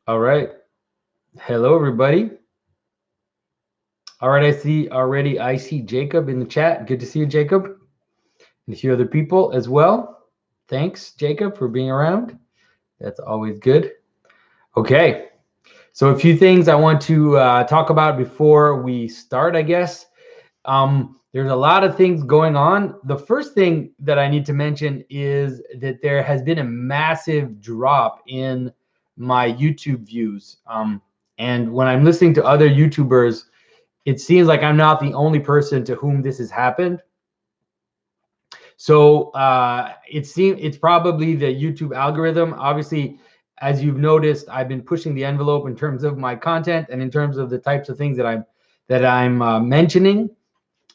All right. Hello, everybody. All right, I see Jacob in the chat. Good to see you, Jacob. And a few other people as well. Thanks, Jacob, for being around. That's always good. Okay. So a few things I want to talk about before we start, I guess. There's a lot of things going on. The first thing that I need to mention is that there has been a massive drop in my YouTube views. And when I'm listening to other YouTubers, it seems like I'm not the only person to whom this has happened. So it's probably the YouTube algorithm. Obviously, as you've noticed, I've been pushing the envelope in terms of my content and in terms of the types of things that I'm mentioning.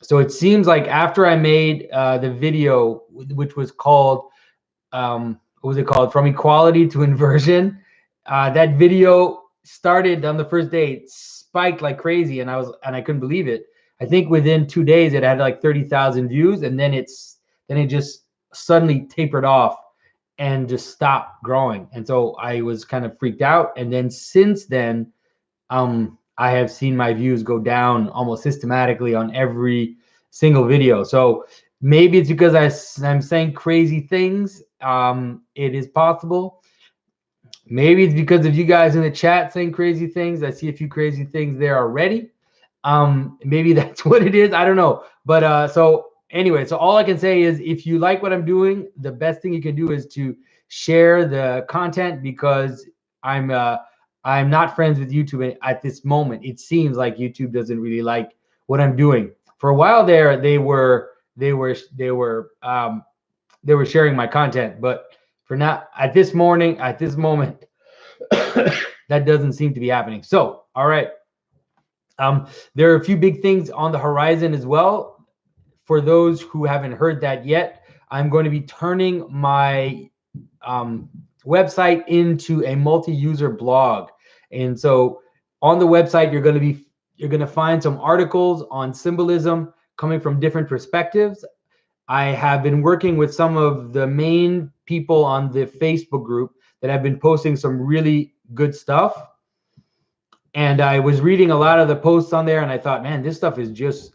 So it seems like after I made the video, which was called, what was it called? From Equality to Inversion. That video started on the first day, it spiked like crazy, and I couldn't believe it. I think within 2 days it had like 30,000 views, and then it just suddenly tapered off and just stopped growing. And so I was kind of freaked out. And then since then, I have seen my views go down almost systematically on every single video. So maybe it's because I'm saying crazy things. It is possible. Maybe it's because of you guys in the chat saying crazy things. I see a few crazy things there already. Maybe that's what it is. I don't know. But so anyway, so all I can say is if you like what I'm doing, the best thing you can do is to share the content, because I'm not friends with YouTube at this moment. It seems like YouTube doesn't really like what I'm doing. For a while there, they were sharing my content, but for now, at this moment, that doesn't seem to be happening. So, all right. There are a few big things on the horizon as well. For those who haven't heard that yet, I'm going to be turning my website into a multi-user blog. And so on the website, you're going to find some articles on symbolism coming from different perspectives. I have been working with some of the main people on the Facebook group that have been posting some really good stuff. And I was reading a lot of the posts on there, and I thought, man, this stuff is just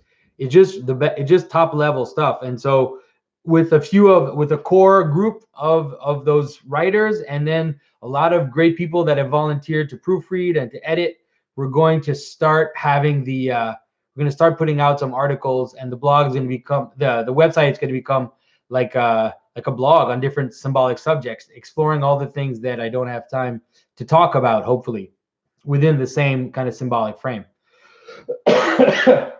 top level stuff. And so with a core group of those writers, and then a lot of great people that have volunteered to proofread and to edit, we're going to start having we're going to start putting out some articles, and the blog is going to become the website is going to become like a blog on different symbolic subjects, exploring all the things that I don't have time to talk about, hopefully within the same kind of symbolic frame. A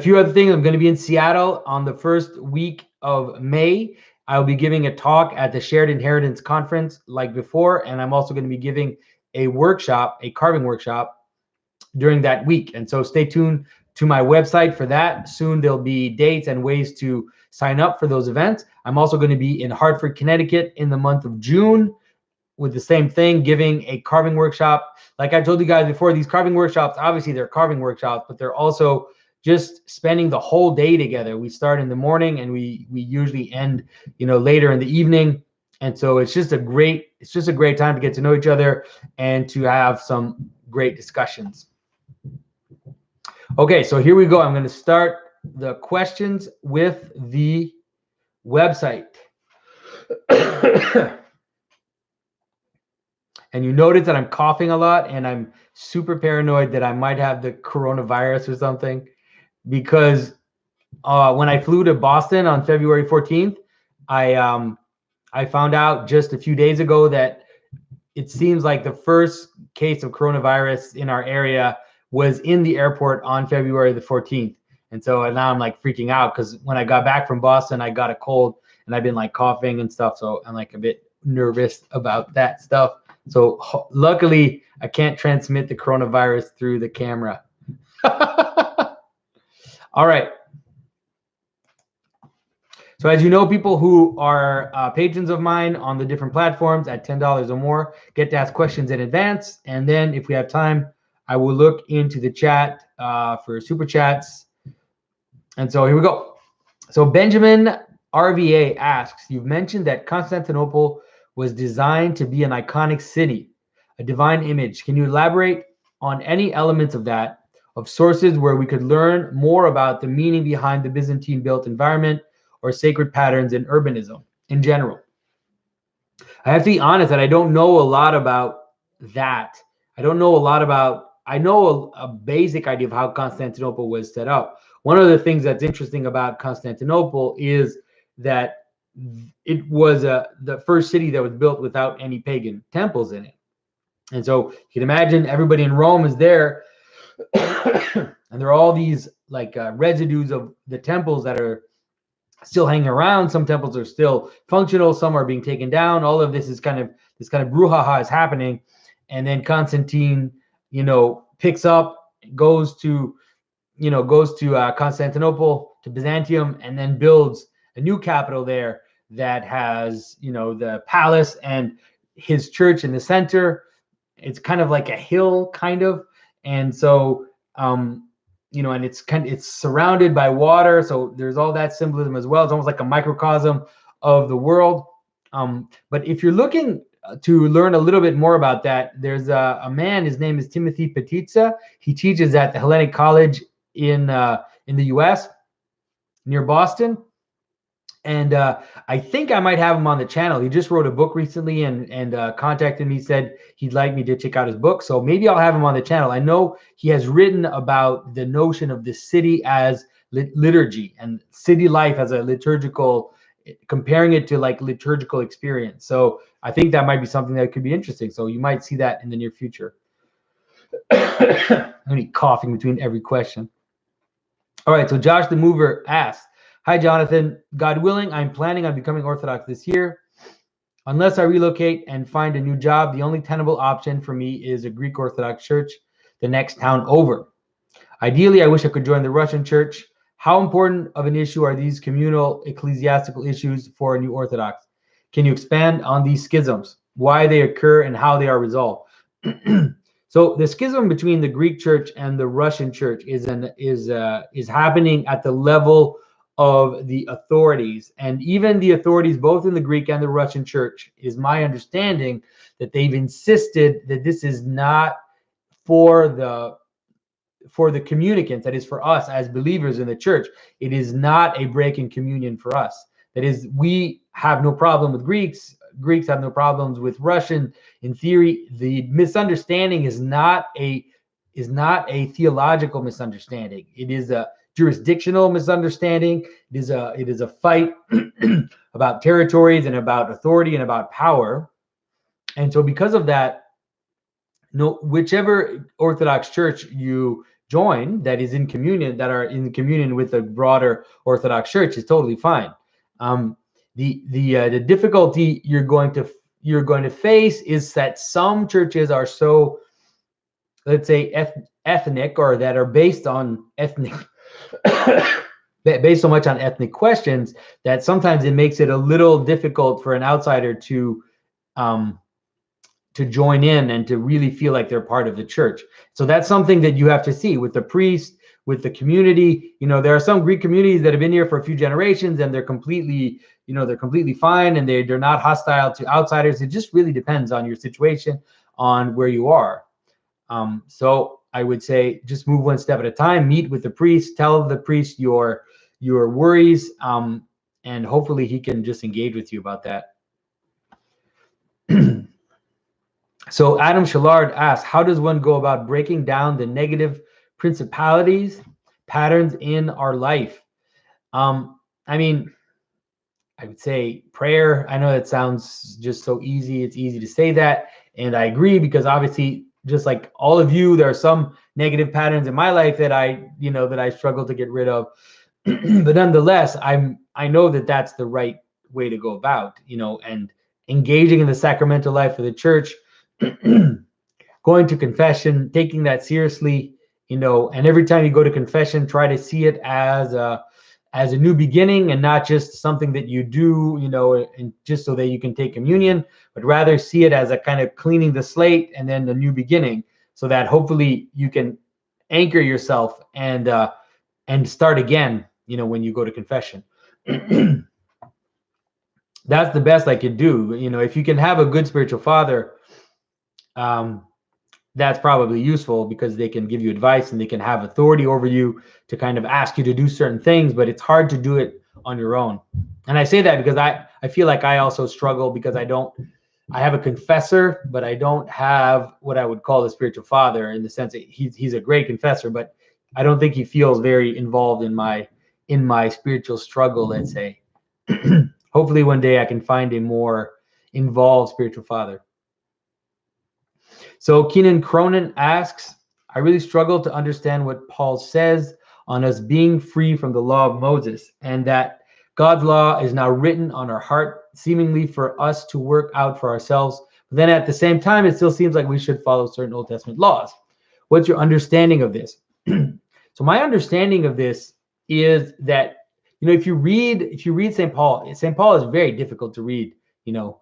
few other things. I'm going to be in Seattle on the first week of May. I'll be giving a talk at the Shared Inheritance Conference like before, and I'm also going to be giving a carving workshop during that week. And so stay tuned to my website for that. Soon there'll be dates and ways to sign up for those events. I'm also going to be in Hartford, Connecticut in the month of June with the same thing, giving a carving workshop. Like I told you guys before, these carving workshops, obviously they're carving workshops, but they're also just spending the whole day together. We start in the morning and we usually end, later in the evening. And so it's just a great time to get to know each other and to have some great discussions. Okay, so here we go. I'm going to start the questions with the website. And you notice that I'm coughing a lot, and I'm super paranoid that I might have the coronavirus or something, because when I flew to Boston on February 14th, I found out just a few days ago that it seems like the first case of coronavirus in our area was in the airport on February the 14th. And so now I'm like freaking out, because when I got back from Boston, I got a cold and I've been like coughing and stuff. So I'm like a bit nervous about that stuff. So luckily, I can't transmit the coronavirus through the camera. All right. So as you know, people who are patrons of mine on the different platforms at $10 or more get to ask questions in advance. And then if we have time, I will look into the chat for super chats. And so here we go. So Benjamin RVA asks, you've mentioned that Constantinople was designed to be an iconic city, a divine image. Can you elaborate on any elements of that, of sources where we could learn more about the meaning behind the Byzantine built environment or sacred patterns in urbanism in general? I have to be honest that I don't know a lot about that. I don't know a lot about, I know a basic idea of how Constantinople was set up. One of the things that's interesting about Constantinople is that it was the first city that was built without any pagan temples in it. And so you can imagine everybody in Rome is there, and there are all these like residues of the temples that are still hanging around. Some temples are still functional, some are being taken down. All of this is kind of brouhaha is happening. And then Constantine, picks up, goes to Constantinople, to Byzantium, and then builds a new capital there that has, the palace and his church in the center. It's kind of like a hill, kind of. And so, and it's surrounded by water. So there's all that symbolism as well. It's almost like a microcosm of the world. But if you're looking to learn a little bit more about that, there's a man, his name is Timothy Petitza. He teaches at the Hellenic College in the US near Boston. And I think I might have him on the channel. He just wrote a book recently and contacted me, said he'd like me to check out his book. So maybe I'll have him on the channel. I know he has written about the notion of the city as liturgy and city life as a liturgical, comparing it to like liturgical experience. So I think that might be something that could be interesting. So you might see that in the near future. I'm gonna be coughing between every question. All right, so Josh the Mover asks, hi, Jonathan. God willing, I'm planning on becoming Orthodox this year. Unless I relocate and find a new job, the only tenable option for me is a Greek Orthodox church the next town over. Ideally, I wish I could join the Russian church. How important of an issue are these communal ecclesiastical issues for a new Orthodox? Can you expand on these schisms, why they occur, and how they are resolved? So the schism between the Greek church and the Russian church is happening at the level of the authorities, and even the authorities both in the Greek and the Russian church, is my understanding that they've insisted that this is not for the communicants, that is for us as believers in the church. It is not a break in communion for us. That is, we have no problem with Greeks have no problems with Russian. In theory, the misunderstanding is not a theological misunderstanding. It is a jurisdictional misunderstanding. It is a fight about territories and about authority and about power. And so because of that, whichever Orthodox church you join that is in communion, that are in communion with the broader Orthodox church, is totally fine. The difficulty you're going to face is that some churches are so, let's say, ethnic, or that are based on ethnic based so much on ethnic questions, that sometimes it makes it a little difficult for an outsider to join in and to really feel like they're part of the church. So that's something that you have to see with the priest, with the community. There are some Greek communities that have been here for a few generations, and they're completely fine, and they're not hostile to outsiders. It just really depends on your situation, on where you are. So I would say just move one step at a time, meet with the priest, tell the priest your worries, and hopefully he can just engage with you about that. So Adam Shallard asks, how does one go about breaking down the negative principalities, patterns in our life? I mean, I would say prayer. I know that sounds just so easy. It's easy to say that. And I agree, because obviously, just like all of you, there are some negative patterns in my life that I struggle to get rid of. But nonetheless, I know that that's the right way to go about, and engaging in the sacramental life of the church, going to confession, taking that seriously, and every time you go to confession, try to see it as a new beginning, and not just something that you do, and just so that you can take communion, but rather see it as a kind of cleaning the slate and then a new beginning, so that hopefully you can anchor yourself and start again, when you go to confession. that's the best I could do. You know, if you can have a good spiritual father, that's probably useful because they can give you advice and they can have authority over you to kind of ask you to do certain things, but it's hard to do it on your own. And I say that because I feel like I also struggle because I have a confessor, but I don't have what I would call a spiritual father, in the sense that he's a great confessor, but I don't think he feels very involved in my spiritual struggle, let's say. Hopefully one day I can find a more involved spiritual father. So Keenan Cronin asks, I really struggle to understand what Paul says on us being free from the law of Moses, and that God's law is now written on our heart, seemingly for us to work out for ourselves. But then at the same time, it still seems like we should follow certain Old Testament laws. What's your understanding of this? So my understanding of this is that, you know, if you read St. Paul is very difficult to read, you know,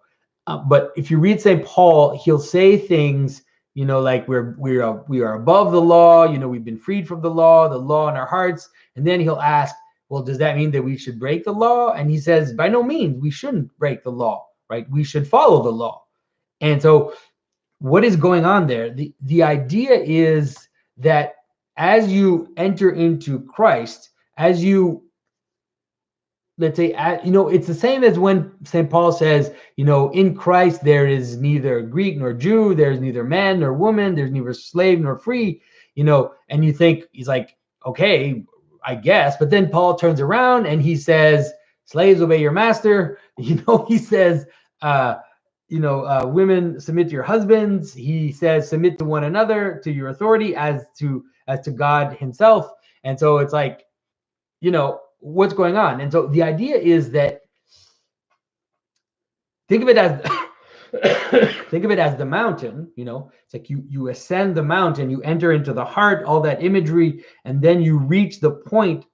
but if you read St. Paul, he'll say things, you know, like we are above the law, you know, we've been freed from the law in our hearts. And then he'll ask, well, does that mean that we should break the law? And he says, by no means, we shouldn't break the law, right? We should follow the law. And so what is going on there? The idea is that as you enter into Christ, as you, let's say, you know, it's the same as when St. Paul says, you know, in Christ there is neither Greek nor Jew, there's neither man nor woman, there's neither slave nor free, you know, and you think, he's like, okay, I guess. But then Paul turns around and he says, slaves, obey your master. You know, he says, women, submit to your husbands. He says, submit to one another, to your authority as to God himself. And so it's like, you know, what's going on? And so the idea is that, think of it as the mountain, you know, it's like you ascend the mountain, you enter into the heart, all that imagery, and then you reach the point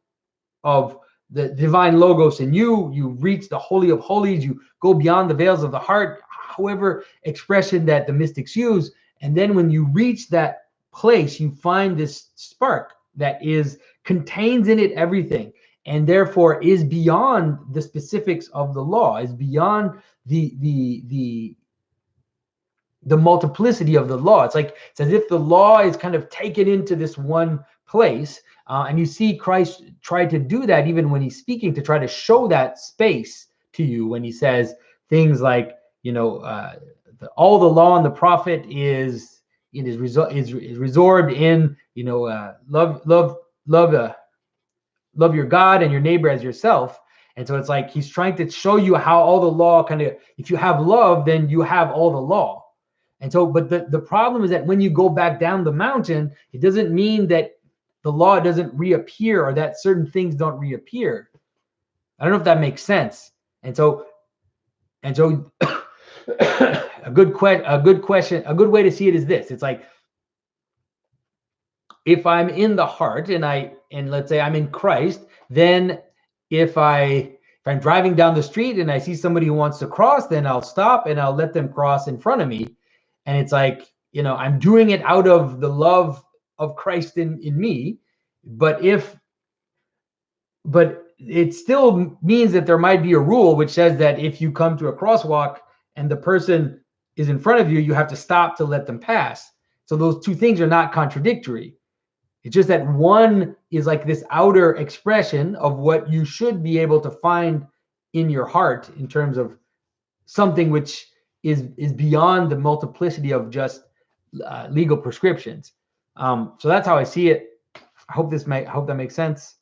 of the divine logos in you reach the Holy of Holies, you go beyond the veils of the heart, however expression that the mystics use. And then when you reach that place, you find this spark that contains in it everything, and therefore is beyond the specifics of the law, is beyond the multiplicity of the law. It's as if the law is kind of taken into this one place. And you see Christ try to do that even when he's speaking, to try to show that space to you when he says things like, you know, all the law and the prophet is resorbed in, you know, love your God and your neighbor as yourself. And so it's like he's trying to show you how all the law kind of, if you have love, then you have all the law. And so, but the problem is that when you go back down the mountain, it doesn't mean that the law doesn't reappear or that certain things don't reappear. I don't know if that makes sense. And so a good question, a good way to see it is this. It's like, if I'm in the heart and let's say I'm in Christ, then if I'm driving down the street and I see somebody who wants to cross, then I'll stop and I'll let them cross in front of me. And it's like, you know, I'm doing it out of the love of Christ in me. But it still means that there might be a rule which says that if you come to a crosswalk and the person is in front of you, you have to stop to let them pass. So those two things are not contradictory. It's just that one is like this outer expression of what you should be able to find in your heart in terms of something which is beyond the multiplicity of just legal prescriptions. So that's how I see it. I hope that makes sense.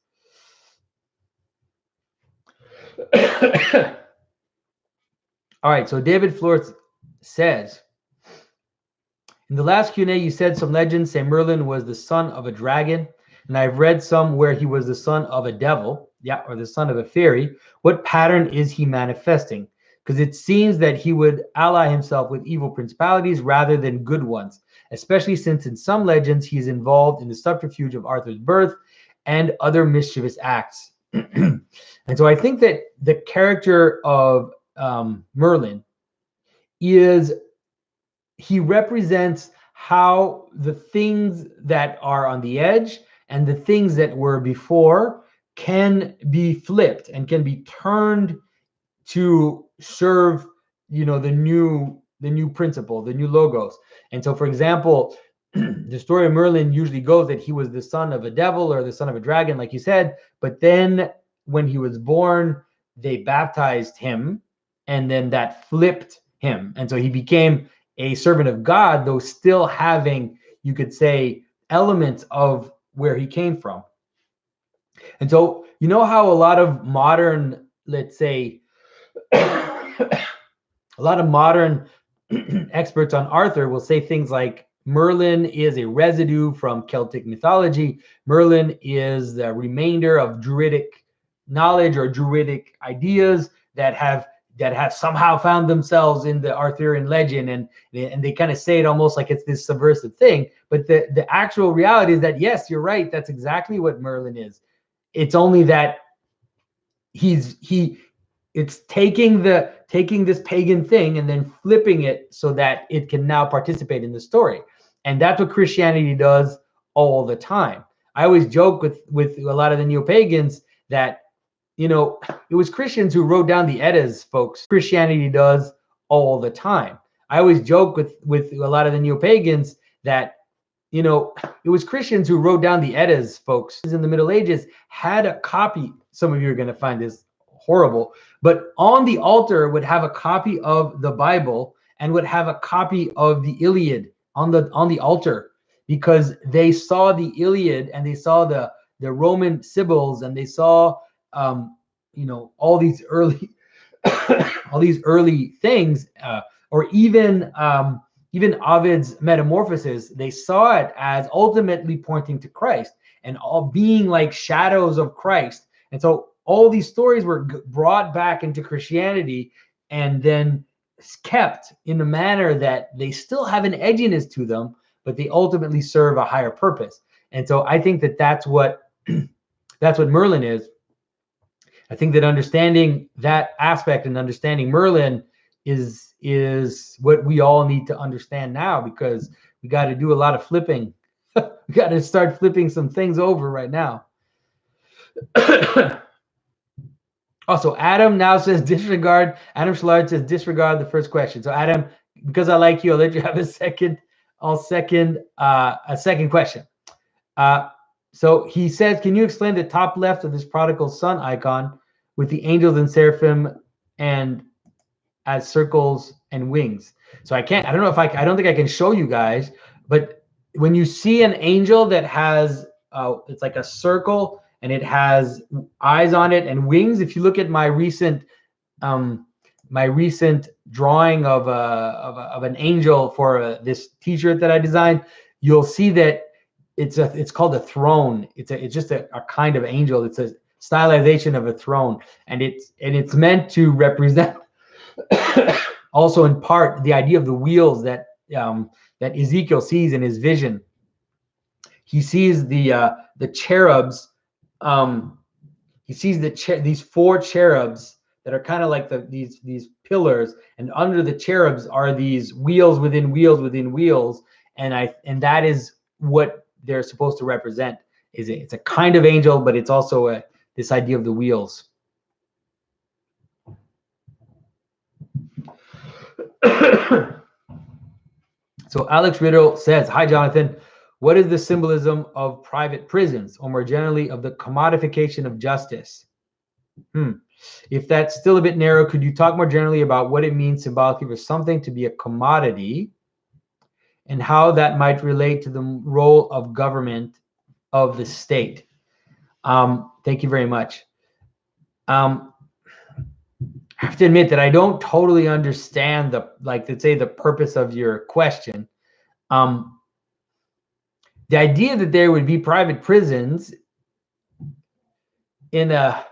All right, so David Flores says, in the last Q&A, you said some legends say Merlin was the son of a dragon, and I've read some where he was the son of a devil, or the son of a fairy. What pattern is he manifesting? Because it seems that he would ally himself with evil principalities rather than good ones, especially since in some legends he's involved in the subterfuge of Arthur's birth and other mischievous acts. And so I think that the character of Merlin he represents how the things that are on the edge and the things that were before can be flipped and can be turned to serve, you know, the new principle, the new logos. And so, for example, the story of Merlin usually goes that he was the son of a devil or the son of a dragon, like you said. But then when he was born, they baptized him, and then that flipped him. And so he became a servant of God, though still having, you could say, elements of where he came from. And so, you know how a lot of modern, let's say, a lot of modern experts on Arthur will say things like Merlin is a residue from Celtic mythology. Merlin is the remainder of Druidic knowledge or Druidic ideas that have somehow found themselves in the Arthurian legend, and they kind of say it almost like it's this subversive thing. But the actual reality is that, yes, you're right. That's exactly what Merlin is. It's only that it's taking this pagan thing and then flipping it so that it can now participate in the story. And that's what Christianity does all the time. I always joke with a lot of the neo-pagans that, you know, it was Christians who wrote down the Eddas, folks. Christianity does all the time. I always joke with a lot of the neo-pagans that, you know, it was Christians who wrote down the Eddas, folks. In the Middle Ages had a copy. Some of you are going to find this horrible, but on the altar would have a copy of the Bible and would have a copy of the Iliad on the altar, because they saw the Iliad and they saw the Roman Sibyls, and they saw you know, all these early all these early things, or even Ovid's Metamorphoses. They saw it as ultimately pointing to Christ and all being like shadows of Christ. And so all these stories were brought back into Christianity and then kept in a manner that they still have an edginess to them, but they ultimately serve a higher purpose. And so I think that that's what Merlin is. I think that understanding that aspect and understanding Merlin is what we all need to understand now, because we got to do a lot of flipping. We got to start flipping some things over right now. Also, Adam now says disregard. Adam Schillard says disregard the first question. So Adam, because I like you, I'll let you have a second. I'll second a second question. So he says, can you explain the top left of this prodigal son icon with the angels and seraphim and as circles and wings? So I don't know if I don't think I can show you guys, but when you see an angel that has, it's like a circle and it has eyes on it and wings. If you look at my recent drawing of an angel for this T-shirt that I designed, you'll see that it's called a throne. It's just a kind of angel. It's a stylization of a throne, and it's meant to represent also in part the idea of the wheels that Ezekiel sees in his vision. He sees the cherubs. He sees these four cherubs that are kind of like these pillars, and under the cherubs are these wheels within wheels within wheels, and that is what they're supposed to represent. It's a kind of angel, but it's also this idea of the wheels. So Alex Riddle says, hi, Jonathan. What is the symbolism of private prisons, or more generally of the commodification of justice? If that's still a bit narrow, could you talk more generally about what it means symbolically for something to be a commodity and how that might relate to the role of government of the state? Thank you very much. I have to admit that I don't totally understand the purpose of your question. The idea that there would be private prisons in a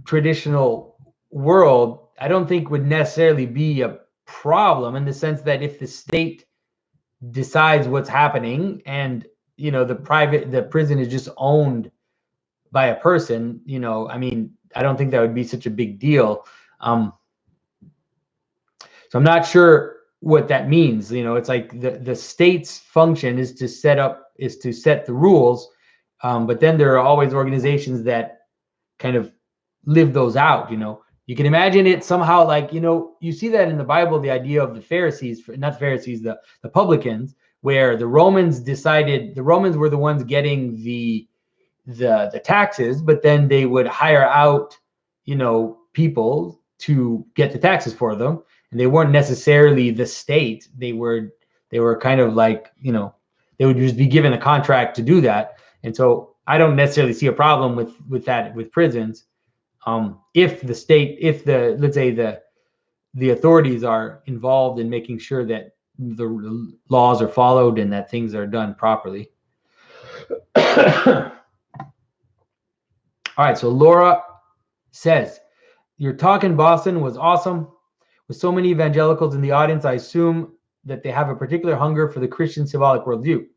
traditional world, I don't think would necessarily be a problem, in the sense that if the state decides what's happening and, you know, the prison is just owned by a person, you know, I mean, I don't think that would be such a big deal. So I'm not sure what that means. You know, it's like the state's function is to set the rules, but then there are always organizations that kind of live those out. You can imagine it somehow like, you see that in the Bible, the idea of the Pharisees, not Pharisees, the publicans, where the Romans were the ones getting the taxes, but then they would hire out, people to get the taxes for them. And they weren't necessarily the state. They were kind of like, they would just be given a contract to do that. And so I don't necessarily see a problem with that, with prisons. If the state, let's say the authorities are involved in making sure that the laws are followed and that things are done properly. All right, so Laura says, your talk in Boston was awesome. With so many evangelicals in the audience, I assume that they have a particular hunger for the Christian symbolic worldview.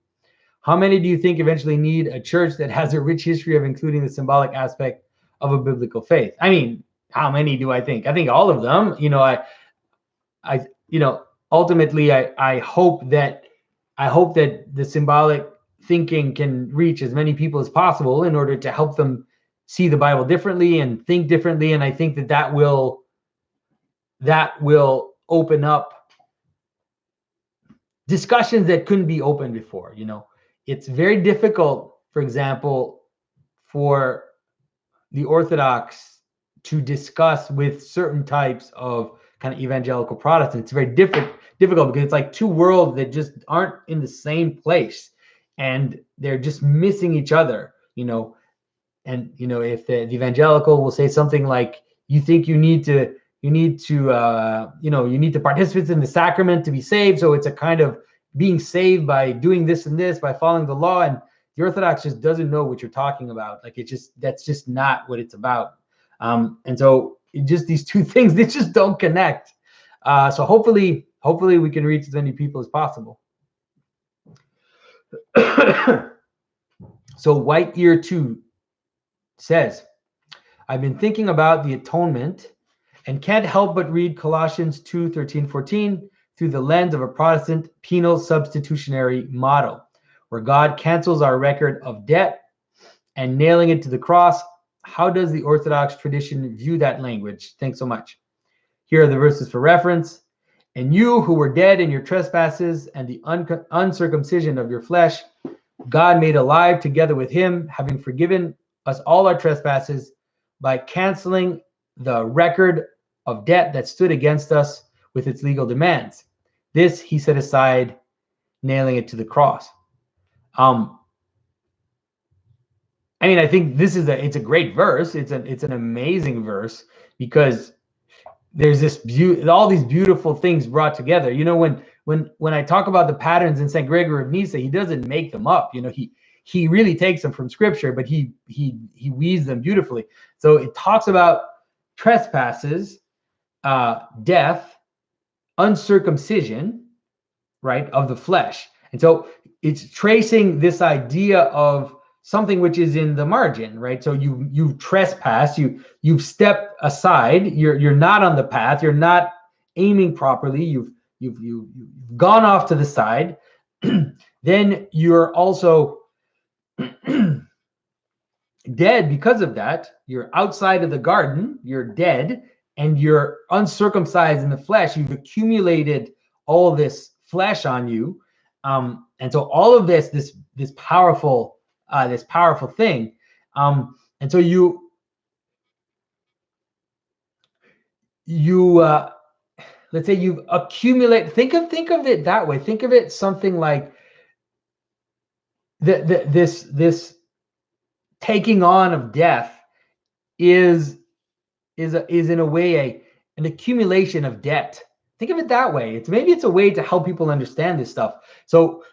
How many do you think eventually need a church that has a rich history of including the symbolic aspect of a biblical faith? I mean, how many do I think? I think all of them. Ultimately, I hope that the symbolic thinking can reach as many people as possible in order to help them see the Bible differently and think differently. And I think that will open up discussions that couldn't be opened before. It's very difficult, for example, for the Orthodox to discuss with certain types of kind of evangelical Protestants. It's very difficult because it's like two worlds that just aren't in the same place, and they're just missing each other. And if the evangelical will say something like, "You think you need to participate in the sacrament to be saved," so it's a kind of being saved by doing this and this, by following the law, and the Orthodox just doesn't know what you're talking about. Like that's just not what it's about. And so just these two things, they just don't connect. So hopefully we can reach as many people as possible. So White Ear 2 says, I've been thinking about the atonement and can't help but read Colossians 2:13-14 through the lens of a Protestant penal substitutionary model, where God cancels our record of debt and nailing it to the cross. How does the Orthodox tradition view that language? Thanks so much. Here are the verses for reference. And you who were dead in your trespasses and the uncircumcision of your flesh, God made alive together with him, having forgiven us all our trespasses by canceling the record of debt that stood against us with its legal demands. This he set aside, nailing it to the cross. I mean, I think it's a great verse. It's an amazing verse because there's all these beautiful things brought together. When I talk about the patterns in St. Gregory of Nyssa, he doesn't make them up. He really takes them from scripture, but he weaves them beautifully. So it talks about trespasses, death, uncircumcision, right, of the flesh. And so it's tracing this idea of something which is in the margin, right? So you've trespassed, you've stepped aside, you're not on the path, you're not aiming properly, you've gone off to the side. Then you're also dead because of that. You're outside of the garden, you're dead, and you're uncircumcised in the flesh. You've accumulated all this flesh on you. And so all of this powerful thing. And so you let's say you've accumulated, think of it that way. Think of it something like this taking on of death is in a way an accumulation of debt. Think of it that way. Maybe it's a way to help people understand this stuff. So,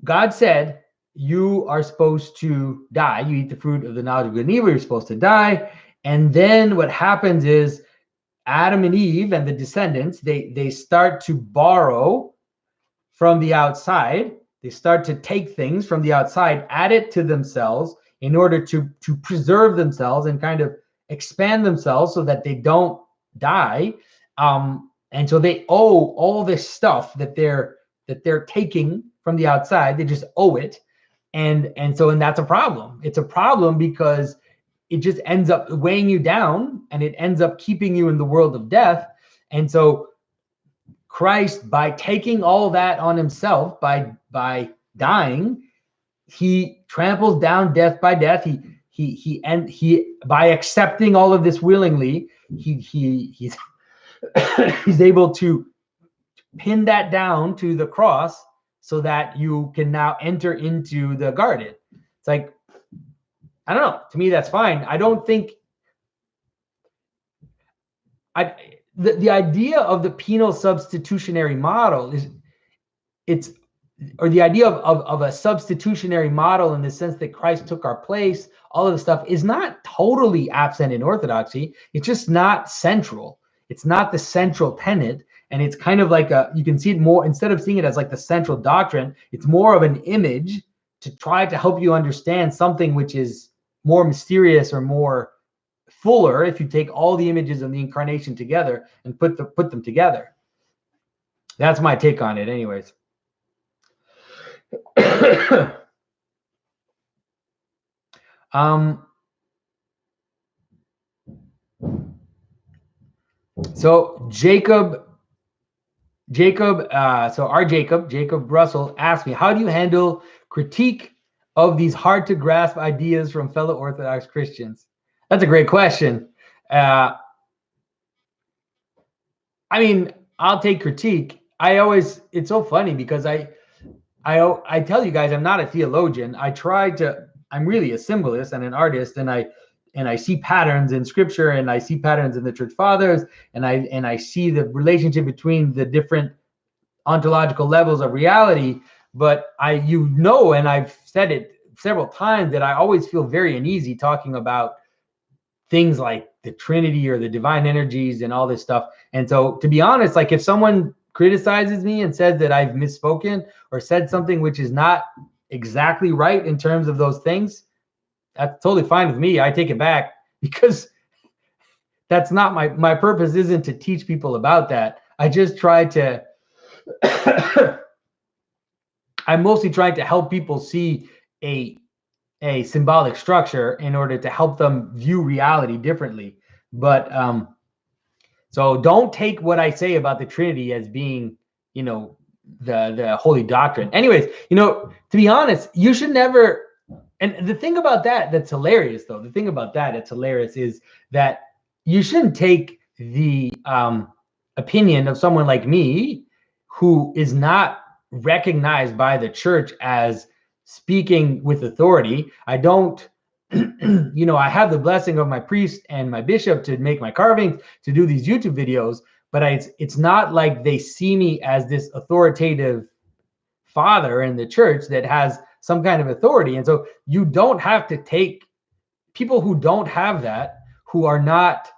God said you are supposed to die. You eat the fruit of the knowledge of good and evil. You're supposed to die. And then what happens is Adam and Eve and the descendants, they start to borrow from the outside. They start to take things from the outside, add it to themselves in order to preserve themselves and kind of expand themselves so that they don't die. And so they owe all this stuff that they're taking from the outside. They just owe it. And that's a problem. It's a problem because it just ends up weighing you down, and it ends up keeping you in the world of death. And so Christ, by taking all that on himself, by dying, he tramples down death by death. He by accepting all of this willingly, he's he's able to pin that down to the cross so that you can now enter into the garden. It's like, I don't know. To me, that's fine. I don't think the idea of the penal substitutionary model or the idea of a substitutionary model in the sense that Christ took our place, all of the stuff is not totally absent in Orthodoxy. It's just not central. It's not the central tenet. And it's kind of like you can see it more, instead of seeing it as like the central doctrine, it's more of an image to try to help you understand something which is more mysterious or more fuller if you take all the images of the incarnation together and put them together. That's my take on it anyways. So Jacob, Jacob Russell asked me, how do you handle critique of these hard to grasp ideas from fellow Orthodox Christians? That's a great question. I mean, I'll take critique. It's so funny because I tell you guys, I'm not a theologian. I'm really a symbolist and an artist, and I see patterns in scripture, and I see patterns in the church fathers, and I see the relationship between the different ontological levels of reality. But and I've said it several times, that I always feel very uneasy talking about things like the Trinity or the divine energies and all this stuff. And so, to be honest, like if someone criticizes me and says that I've misspoken or said something which is not exactly right in terms of those things, that's totally fine with me. I take it back, because that's not my purpose isn't to teach people about that. I just try to I'm mostly trying to help people see a symbolic structure in order to help them view reality differently. But so don't take what I say about the Trinity as being, the holy doctrine. Anyways, to be honest, you should never. And the thing about that's hilarious, though. The thing about that's hilarious is that you shouldn't take the opinion of someone like me, who is not recognized by the church as speaking with authority. I don't, I have the blessing of my priest and my bishop to make my carvings, to do these YouTube videos, but it's not like they see me as this authoritative father in the church that has some kind of authority. And so you don't have to take people who don't have that, who are not,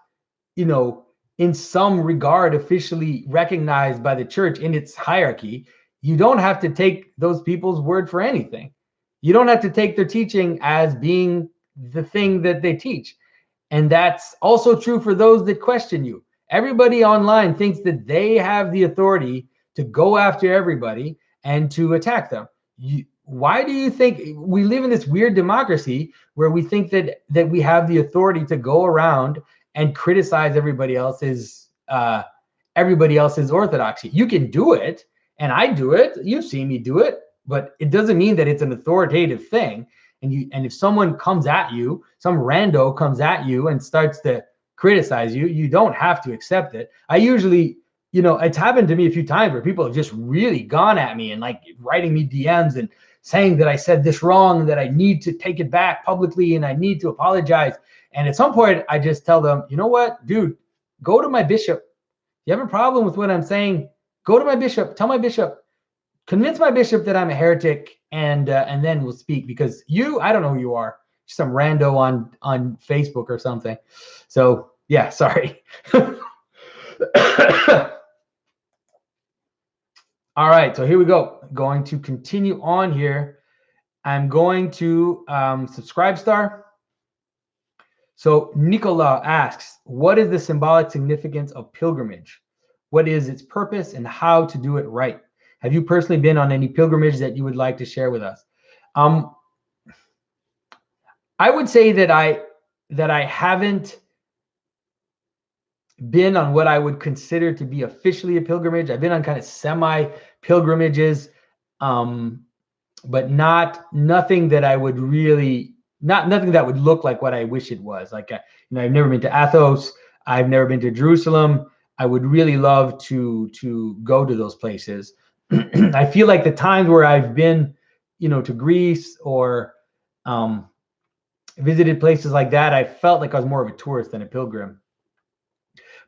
in some regard officially recognized by the church in its hierarchy. You don't have to take those people's word for anything. You don't have to take their teaching as being the thing that they teach. And that's also true for those that question you. Everybody online thinks that they have the authority to go after everybody and to attack them. Why do you think we live in this weird democracy where we think that we have the authority to go around and criticize everybody else's orthodoxy? You can do it, and I do it. You've seen me do it, but it doesn't mean that it's an authoritative thing. And if someone comes at you, some rando comes at you and starts to criticize you, you don't have to accept it. I usually, it's happened to me a few times where people have just really gone at me and like writing me DMs and saying that I said this wrong, that I need to take it back publicly and I need to apologize. And at some point I just tell them, you know what, dude, go to my bishop. You have a problem with what I'm saying? Go to my bishop, tell my bishop, convince my bishop that I'm a heretic, and then we'll speak, because I don't know who you are, some rando on Facebook or something. So yeah, sorry. All right, so here we go. Going to continue on here. I'm going to subscribe star. So Nicola asks, what is the symbolic significance of pilgrimage? What is its purpose and how to do it right? Have you personally been on any pilgrimage that you would like to share with us? I would say that I haven't been on what I would consider to be officially a pilgrimage. I've been on kind of semi-pilgrimages, but nothing that I would really, nothing that would look like what I wish it was. Like, I've never been to Athos. I've never been to Jerusalem. I would really love to go to those places. I feel like the times where I've been, to Greece or visited places like that, I felt like I was more of a tourist than a pilgrim.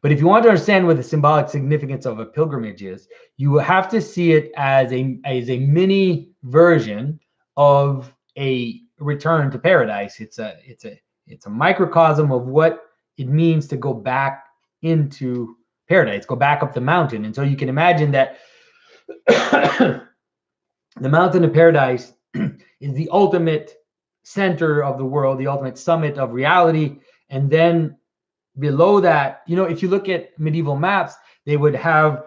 But if you want to understand what the symbolic significance of a pilgrimage is, you will have to see it as a mini version of a return to paradise. It's a microcosm of what it means to go back into paradise, go back up the mountain. And so you can imagine that the mountain of paradise is the ultimate center of the world, the ultimate summit of reality. And then below that, if you look at medieval maps, they would have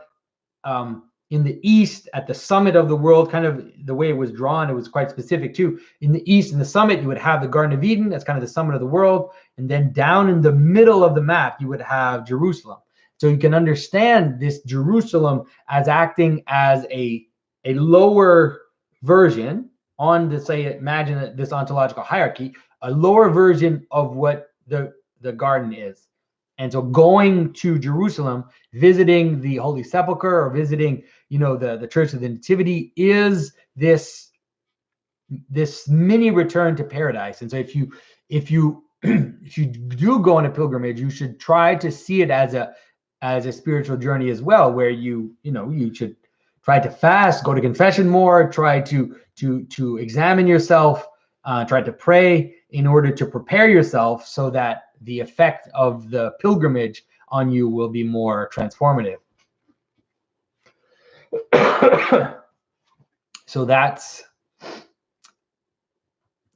in the east, at the summit of the world, kind of the way it was drawn, it was quite specific too. In the east, in the summit, you would have the Garden of Eden. That's kind of the summit of the world. And then down in the middle of the map, you would have Jerusalem. So you can understand this Jerusalem as acting as a lower version on the, say, imagine this ontological hierarchy, a lower version of what the garden is. And so going to Jerusalem, visiting the Holy Sepulchre or visiting, the Church of the Nativity is this mini return to paradise. And so if you do go on a pilgrimage, you should try to see it as a spiritual journey as well, where you should try to fast, go to confession more, try to examine yourself, try to pray in order to prepare yourself so that the effect of the pilgrimage on you will be more transformative.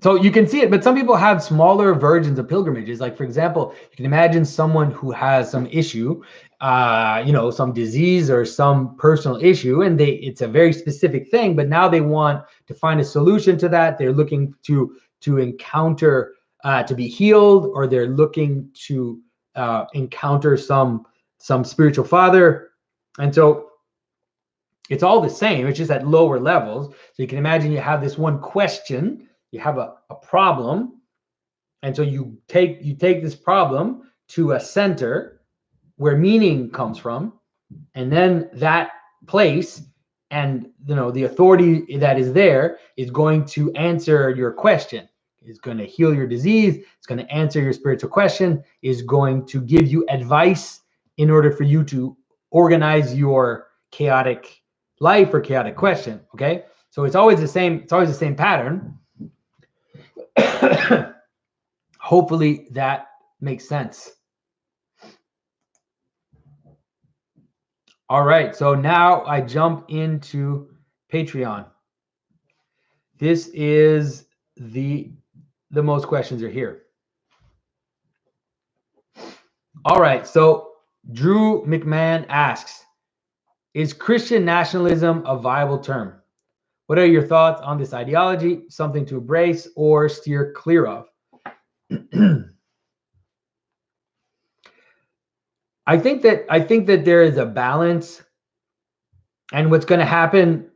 So you can see it, but some people have smaller versions of pilgrimages. Like, for example, you can imagine someone who has some issue, some disease or some personal issue, and it's a very specific thing, but now they want to find a solution to that. They're looking to encounter to be healed, or they're looking to encounter some spiritual father. And so it's all the same, it's just at lower levels. So you can imagine you have this one question, you have a problem, and so you take this problem to a center where meaning comes from, and then that place and the authority that is there is going to answer your question, is going to heal your disease, it's going to answer your spiritual question, is going to give you advice in order for you to organize your chaotic life or chaotic question. Okay, so it's always the same pattern. Hopefully that makes sense. All right, so now I jump into Patreon. This is the most questions are here. All right, so Drew McMahon asks, is Christian nationalism a viable term? What are your thoughts on this ideology? Something to embrace or steer clear of? I think that there is a balance, and what's going to happen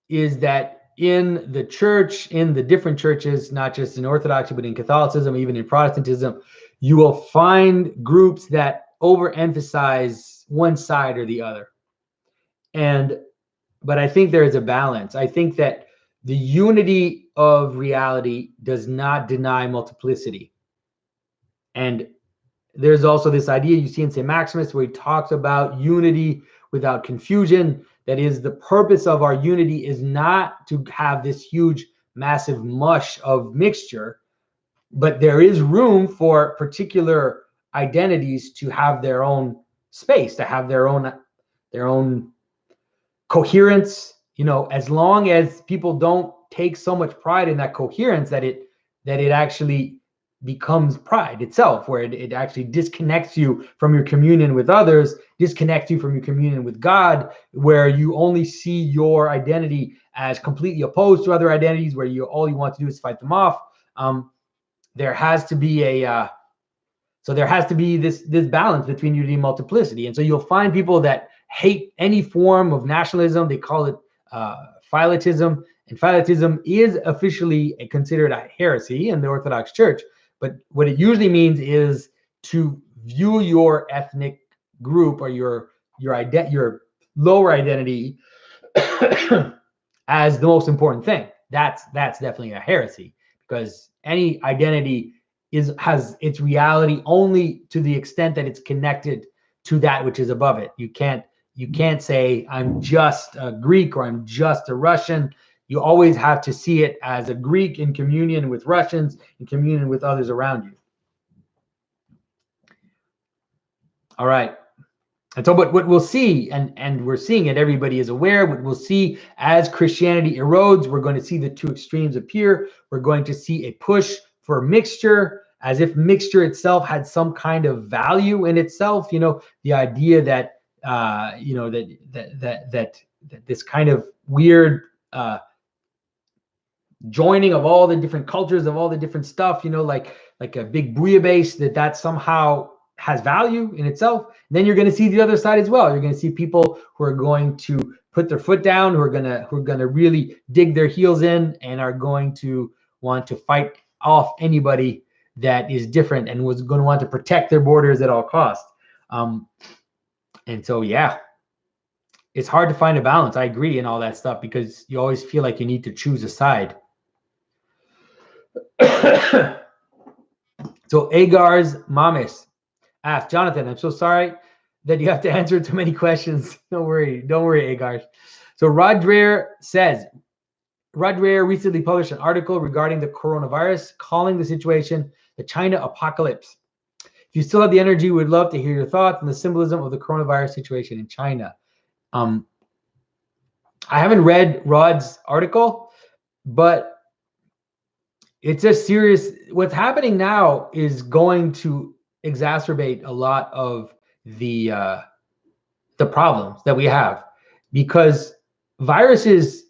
is that in the church, in the different churches, not just in Orthodoxy, but in Catholicism, even in Protestantism, you will find groups that overemphasize one side or the other. But I think there is a balance. I think that the unity of reality does not deny multiplicity. And there's also this idea you see in St. Maximus where he talks about unity without confusion. That is, the purpose of our unity is not to have this huge, massive mush of mixture, but there is room for particular identities to have their own space, to have their own coherence, as long as people don't take so much pride in that coherence that it actually becomes pride itself, where it actually disconnects you from your communion with others, disconnects you from your communion with God, where you only see your identity as completely opposed to other identities, where all you want to do is fight them off. There has to be a So there has to be this balance between unity and multiplicity. And so you'll find people that hate any form of nationalism. They call it philitism. And philitism is officially considered a heresy in the Orthodox Church. But what it usually means is to view your ethnic group or your lower identity as the most important thing. That's definitely a heresy, because any identity has its reality only to the extent that it's connected to that which is above it. You can't say I'm just a Greek or I'm just a Russian. You always have to see it as a Greek in communion with Russians, in communion with others around you. All right. And so what we'll see, and we're seeing it, everybody is aware, what we'll see as Christianity erodes, we're going to see the two extremes appear. We're going to see a push for mixture, as if mixture itself had some kind of value in itself. You know, the idea that, that this kind of weird joining of all the different cultures, of all the different stuff, you know, like a big bouillabaisse, that somehow has value in itself. And then you're going to see the other side as well. You're going to see people who are going to put their foot down, who are going to really dig their heels in, and are going to want to fight off anybody that is different, and was going to want to protect their borders at all costs. And so, yeah, it's hard to find a balance. I agree, and all that stuff, because you always feel like you need to choose a side. So Agar's Mamis asked, Jonathan, I'm so sorry that you have to answer too many questions. Don't worry, Agar. So Rodrere says, Rodrere recently published an article regarding the coronavirus, calling the situation the China apocalypse. If you still have the energy, we'd love to hear your thoughts on the symbolism of the coronavirus situation in China. I haven't read Rod's article, but it's a serious, what's happening now is going to exacerbate a lot of the problems that we have, because viruses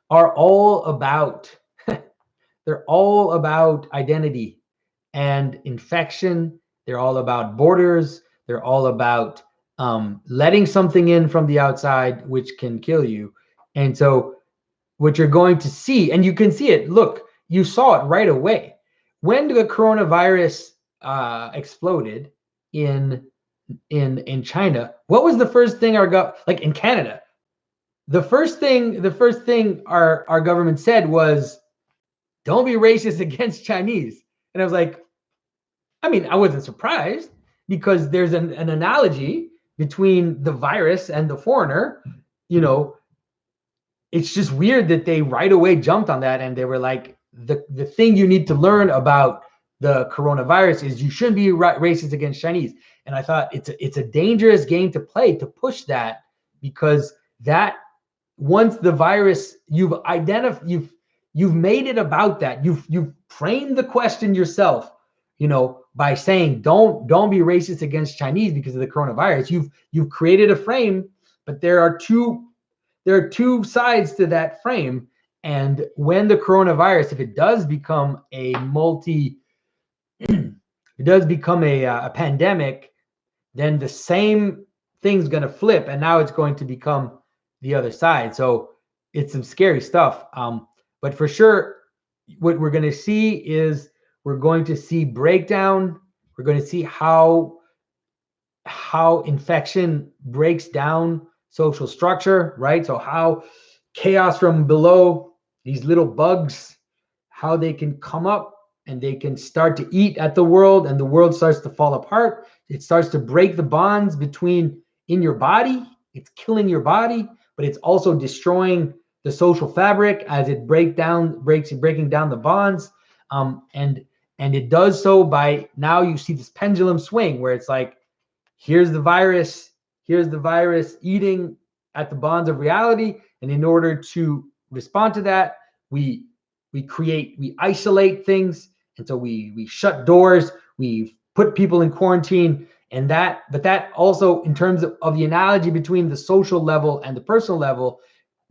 are all about, they're all about identity and infection. They're all about borders. They're all about letting something in from the outside, which can kill you. And so what you're going to see, and you can see it, look, you saw it right away. When the coronavirus exploded in China, what was the first thing like in Canada? The first thing our government said was, don't be racist against Chinese. And I was like, I mean, I wasn't surprised, because there's an analogy between the virus and the foreigner. You know, it's just weird that they right away jumped on that, and they were like, the thing you need to learn about the coronavirus is you shouldn't be racist against Chinese. And I thought it's a dangerous game to play, to push that, because that, once the virus, you've made it about that. You've framed the question yourself, you know, by saying don't be racist against Chinese because of the coronavirus. You've created a frame, but there are two sides to that frame. And when the coronavirus, if it does become a pandemic, then the same thing's going to flip, and now it's going to become the other side. So it's some scary stuff. But for sure, what we're going to see is we're going to see breakdown. We're going to see how infection breaks down social structure, right? So how chaos from below, these little bugs, how they can come up and they can start to eat at the world, and the world starts to fall apart. It starts to break the bonds in your body. It's killing your body, but it's also destroying the social fabric as it breaking down the bonds. And it does so by, now you see this pendulum swing where it's like, here's the virus eating at the bonds of reality. And in order to respond to that, we isolate things. And so we shut doors, we put people in quarantine, but that also, in terms of the analogy between the social level and the personal level,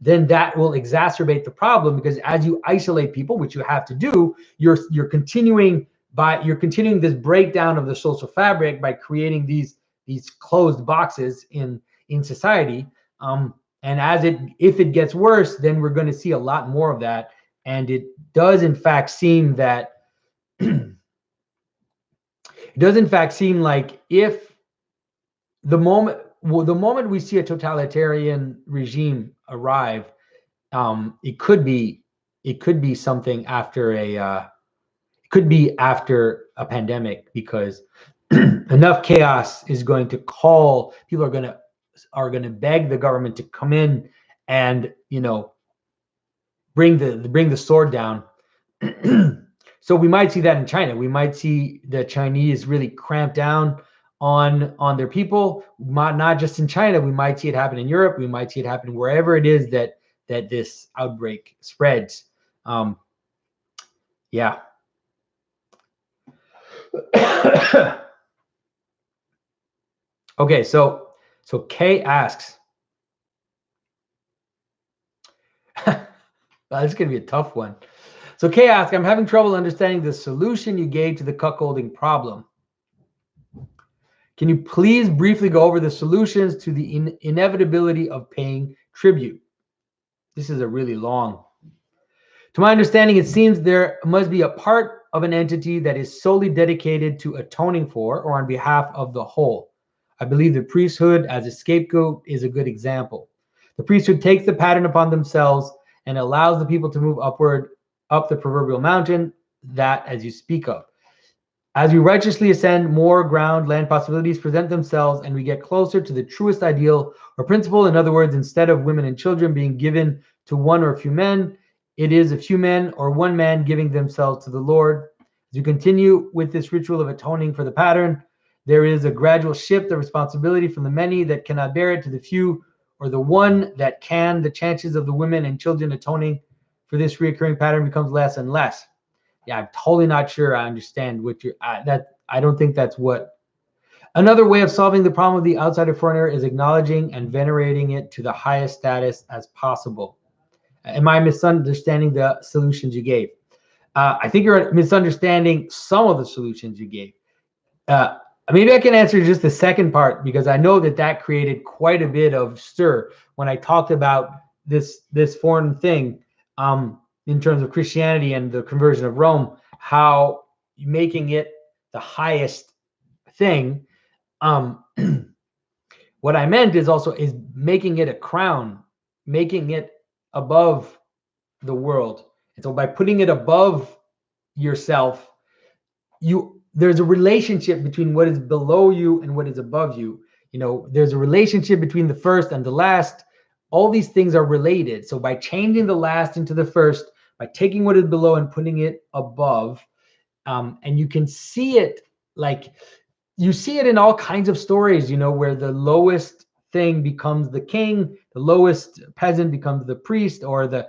then that will exacerbate the problem, because as you isolate people, which you have to do, you're continuing you're continuing this breakdown of the social fabric by creating these closed boxes in society. And if it gets worse, then we're going to see a lot more of that. And it does in fact seem that it does in fact seem like if the moment we see a totalitarian regime arrive, it could be something after a pandemic, because enough chaos is going to call, people are going to beg the government to come in and, bring the sword down. So we might see that in China. We might see the Chinese really cramp down on their people, not just in China. We might see it happen in Europe. We might see it happen wherever it is that this outbreak spreads. Yeah. Okay, so Kay asks, this is going to be a tough one. So Kay asks, I'm having trouble understanding the solution you gave to the cuckolding problem. Can you please briefly go over the solutions to the inevitability of paying tribute? This is a really long. To my understanding, it seems there must be a part of an entity that is solely dedicated to atoning for or on behalf of the whole. I believe the priesthood as a scapegoat is a good example. The priesthood takes the pattern upon themselves and allows the people to move upward up the proverbial mountain, that as you speak of. As we righteously ascend, more ground, land possibilities present themselves, and we get closer to the truest ideal or principle. In other words, instead of women and children being given to one or a few men, it is a few men or one man giving themselves to the Lord. As you continue with this ritual of atoning for the pattern, there is a gradual shift of responsibility from the many that cannot bear it to the few or the one that can. The chances of the women and children atoning for this recurring pattern becomes less and less. Yeah, I'm totally not sure I understand what you're I don't think that's what. Another way of solving the problem of the outsider foreigner is acknowledging and venerating it to the highest status as possible. Am I misunderstanding the solutions you gave? I think you're misunderstanding some of the solutions you gave. Maybe I can answer just the second part, because I know that created quite a bit of stir when I talked about this foreign thing. In terms of Christianity and the conversion of Rome, how making it the highest thing. What I meant is making it a crown, making it above the world. And so by putting it above yourself, there's a relationship between what is below you and what is above you. There's a relationship between the first and the last. All these things are related. So by changing the last into the first, by taking what is below and putting it above, and you can see it, like you see it in all kinds of stories, where the lowest thing becomes the king, the lowest peasant becomes the priest, or the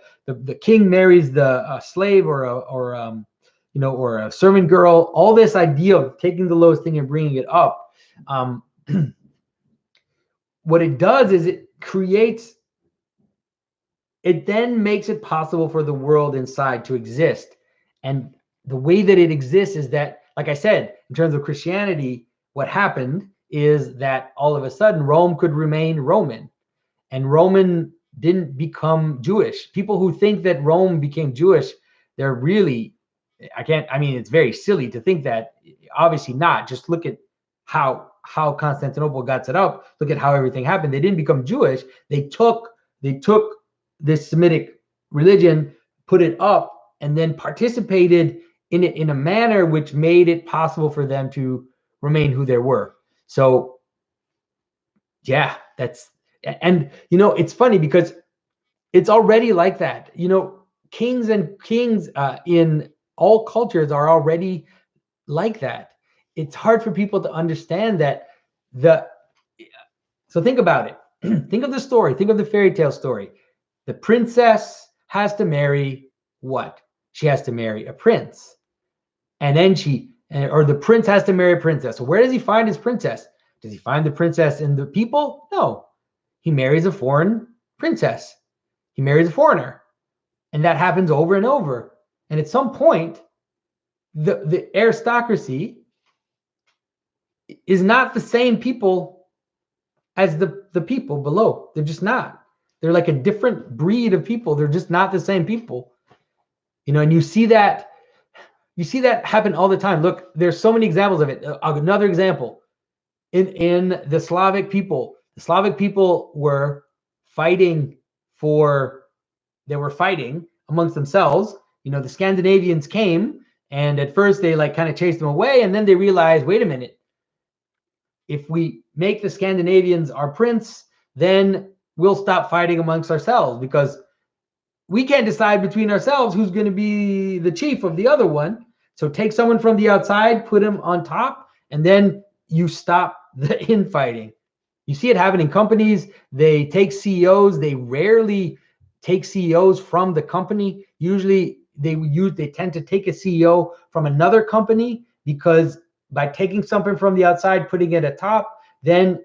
king marries the slave or a servant girl. All this idea of taking the lowest thing and bringing it up. What it does is it then makes it possible for the world inside to exist. And the way that it exists is that, like I said, in terms of Christianity, what happened is that all of a sudden Rome could remain Roman, and Roman didn't become Jewish. People who think that Rome became Jewish, they're really, it's very silly to think that. Obviously not. Just look at how Constantinople got set up. Look at how everything happened. They didn't become Jewish. They took this Semitic religion, put it up, and then participated in it in a manner which made it possible for them to remain who they were. So yeah, it's funny because it's already like that. Kings in all cultures are already like that. It's hard for people to understand that. So think about it. Think of the story. Think of the fairy tale story. The princess has to marry what? She has to marry a prince. And then the prince has to marry a princess. So where does he find his princess? Does he find the princess in the people? No. He marries a foreign princess. He marries a foreigner. And that happens over and over. And at some point, the aristocracy is not the same people as the people below. They're just not. They're like a different breed of people. They're just not the same people. And you see that happen all the time. Look, there's so many examples of it. Another example, in the Slavic people were fighting amongst themselves. The Scandinavians came, and at first they kind of chased them away, and then they realized, wait a minute, if we make the Scandinavians our prince, then we'll stop fighting amongst ourselves, because we can't decide between ourselves who's going to be the chief of the other one. So take someone from the outside, put him on top, and then you stop the infighting. You see it happen in companies. They take CEOs. They rarely take CEOs from the company. Usually they tend to take a CEO from another company, because by taking something from the outside, putting it at top, then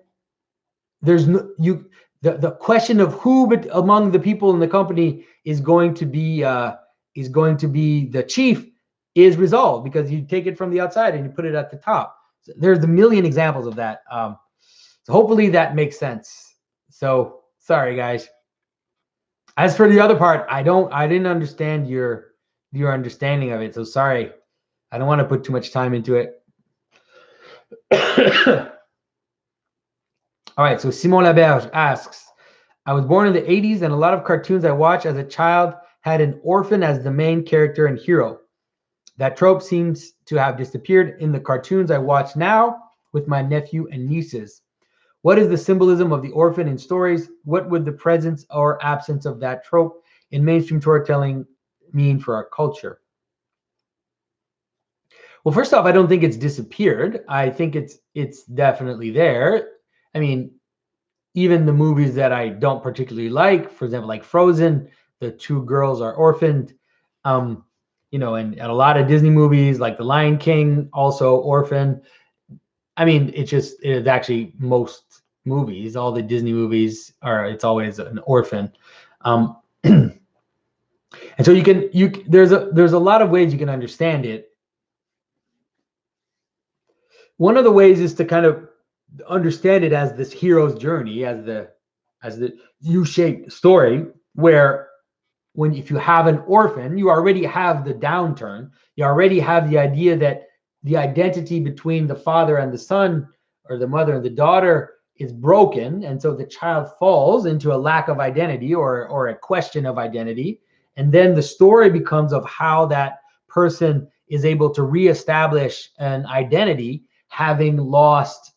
there's the question of who among the people in the company is going to be the chief is resolved, because you take it from the outside and you put it at the top. So there's a million examples of that. So hopefully that makes sense. So sorry, guys. As for the other part, I didn't understand your understanding of it. So sorry. I don't want to put too much time into it. All right. So Simon Laberge asks, I was born in the 80s, and a lot of cartoons I watched as a child had an orphan as the main character and hero. That trope seems to have disappeared in the cartoons I watch now with my nephew and nieces. What is the symbolism of the orphan in stories? What would the presence or absence of that trope in mainstream storytelling mean for our culture? Well, first off, I don't think it's disappeared. I think it's definitely there. I mean, even the movies that I don't particularly like, for example, like Frozen, the two girls are orphaned. And a lot of Disney movies like The Lion King, also orphan. I mean, it's actually most movies, all the Disney movies it's always an orphan. And so there's a lot of ways you can understand it. One of the ways is to kind of understand it as this hero's journey, as the U-shaped story, where if you have an orphan, you already have the downturn. You already have the idea that the identity between the father and the son, or the mother and the daughter, is broken. And so the child falls into a lack of identity, or a question of identity. And then the story becomes of how that person is able to reestablish an identity, having lost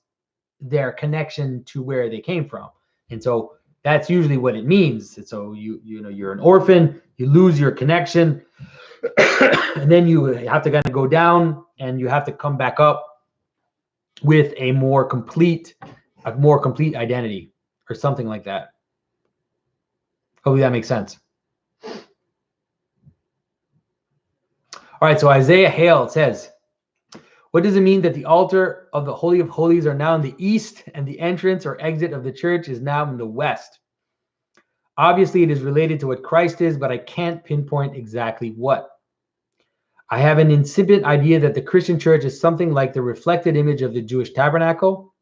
their connection to where they came from. And so that's usually what it means. So you're an orphan, you lose your connection, and then you have to kind of go down, and you have to come back up with a more complete identity, or something like that. Hopefully that makes sense. All right, so Isaiah Hale says, what does it mean that the altar of the Holy of Holies are now in the east, and the entrance or exit of the church is now in the west? Obviously, it is related to what Christ is, but I can't pinpoint exactly what. I have an incipient idea that the Christian church is something like the reflected image of the Jewish tabernacle.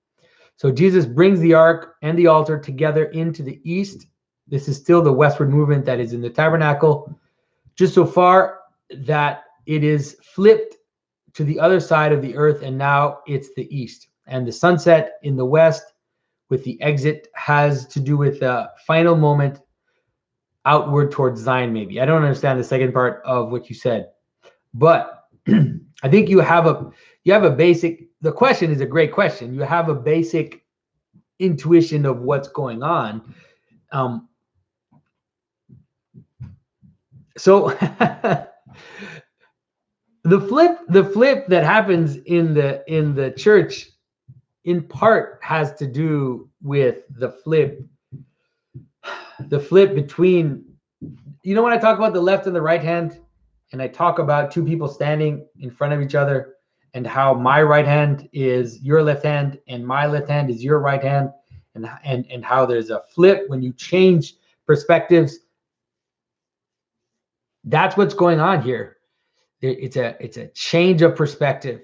So Jesus brings the ark and the altar together into the east. This is still the westward movement that is in the tabernacle, just so far that it is flipped to the other side of the earth, and now it's the east. And the sunset in the west with the exit has to do with the final moment outward towards Zion, maybe. I don't understand the second part of what you said, but I think you have a basic, the question is a great question. You have a basic intuition of what's going on. So the flip that happens in the church in part has to do with the flip between, when I talk about the left and the right hand, and I talk about two people standing in front of each other, and how my right hand is your left hand and my left hand is your right hand, and how there's a flip when you change perspectives. That's what's going on here. it's a change of perspective.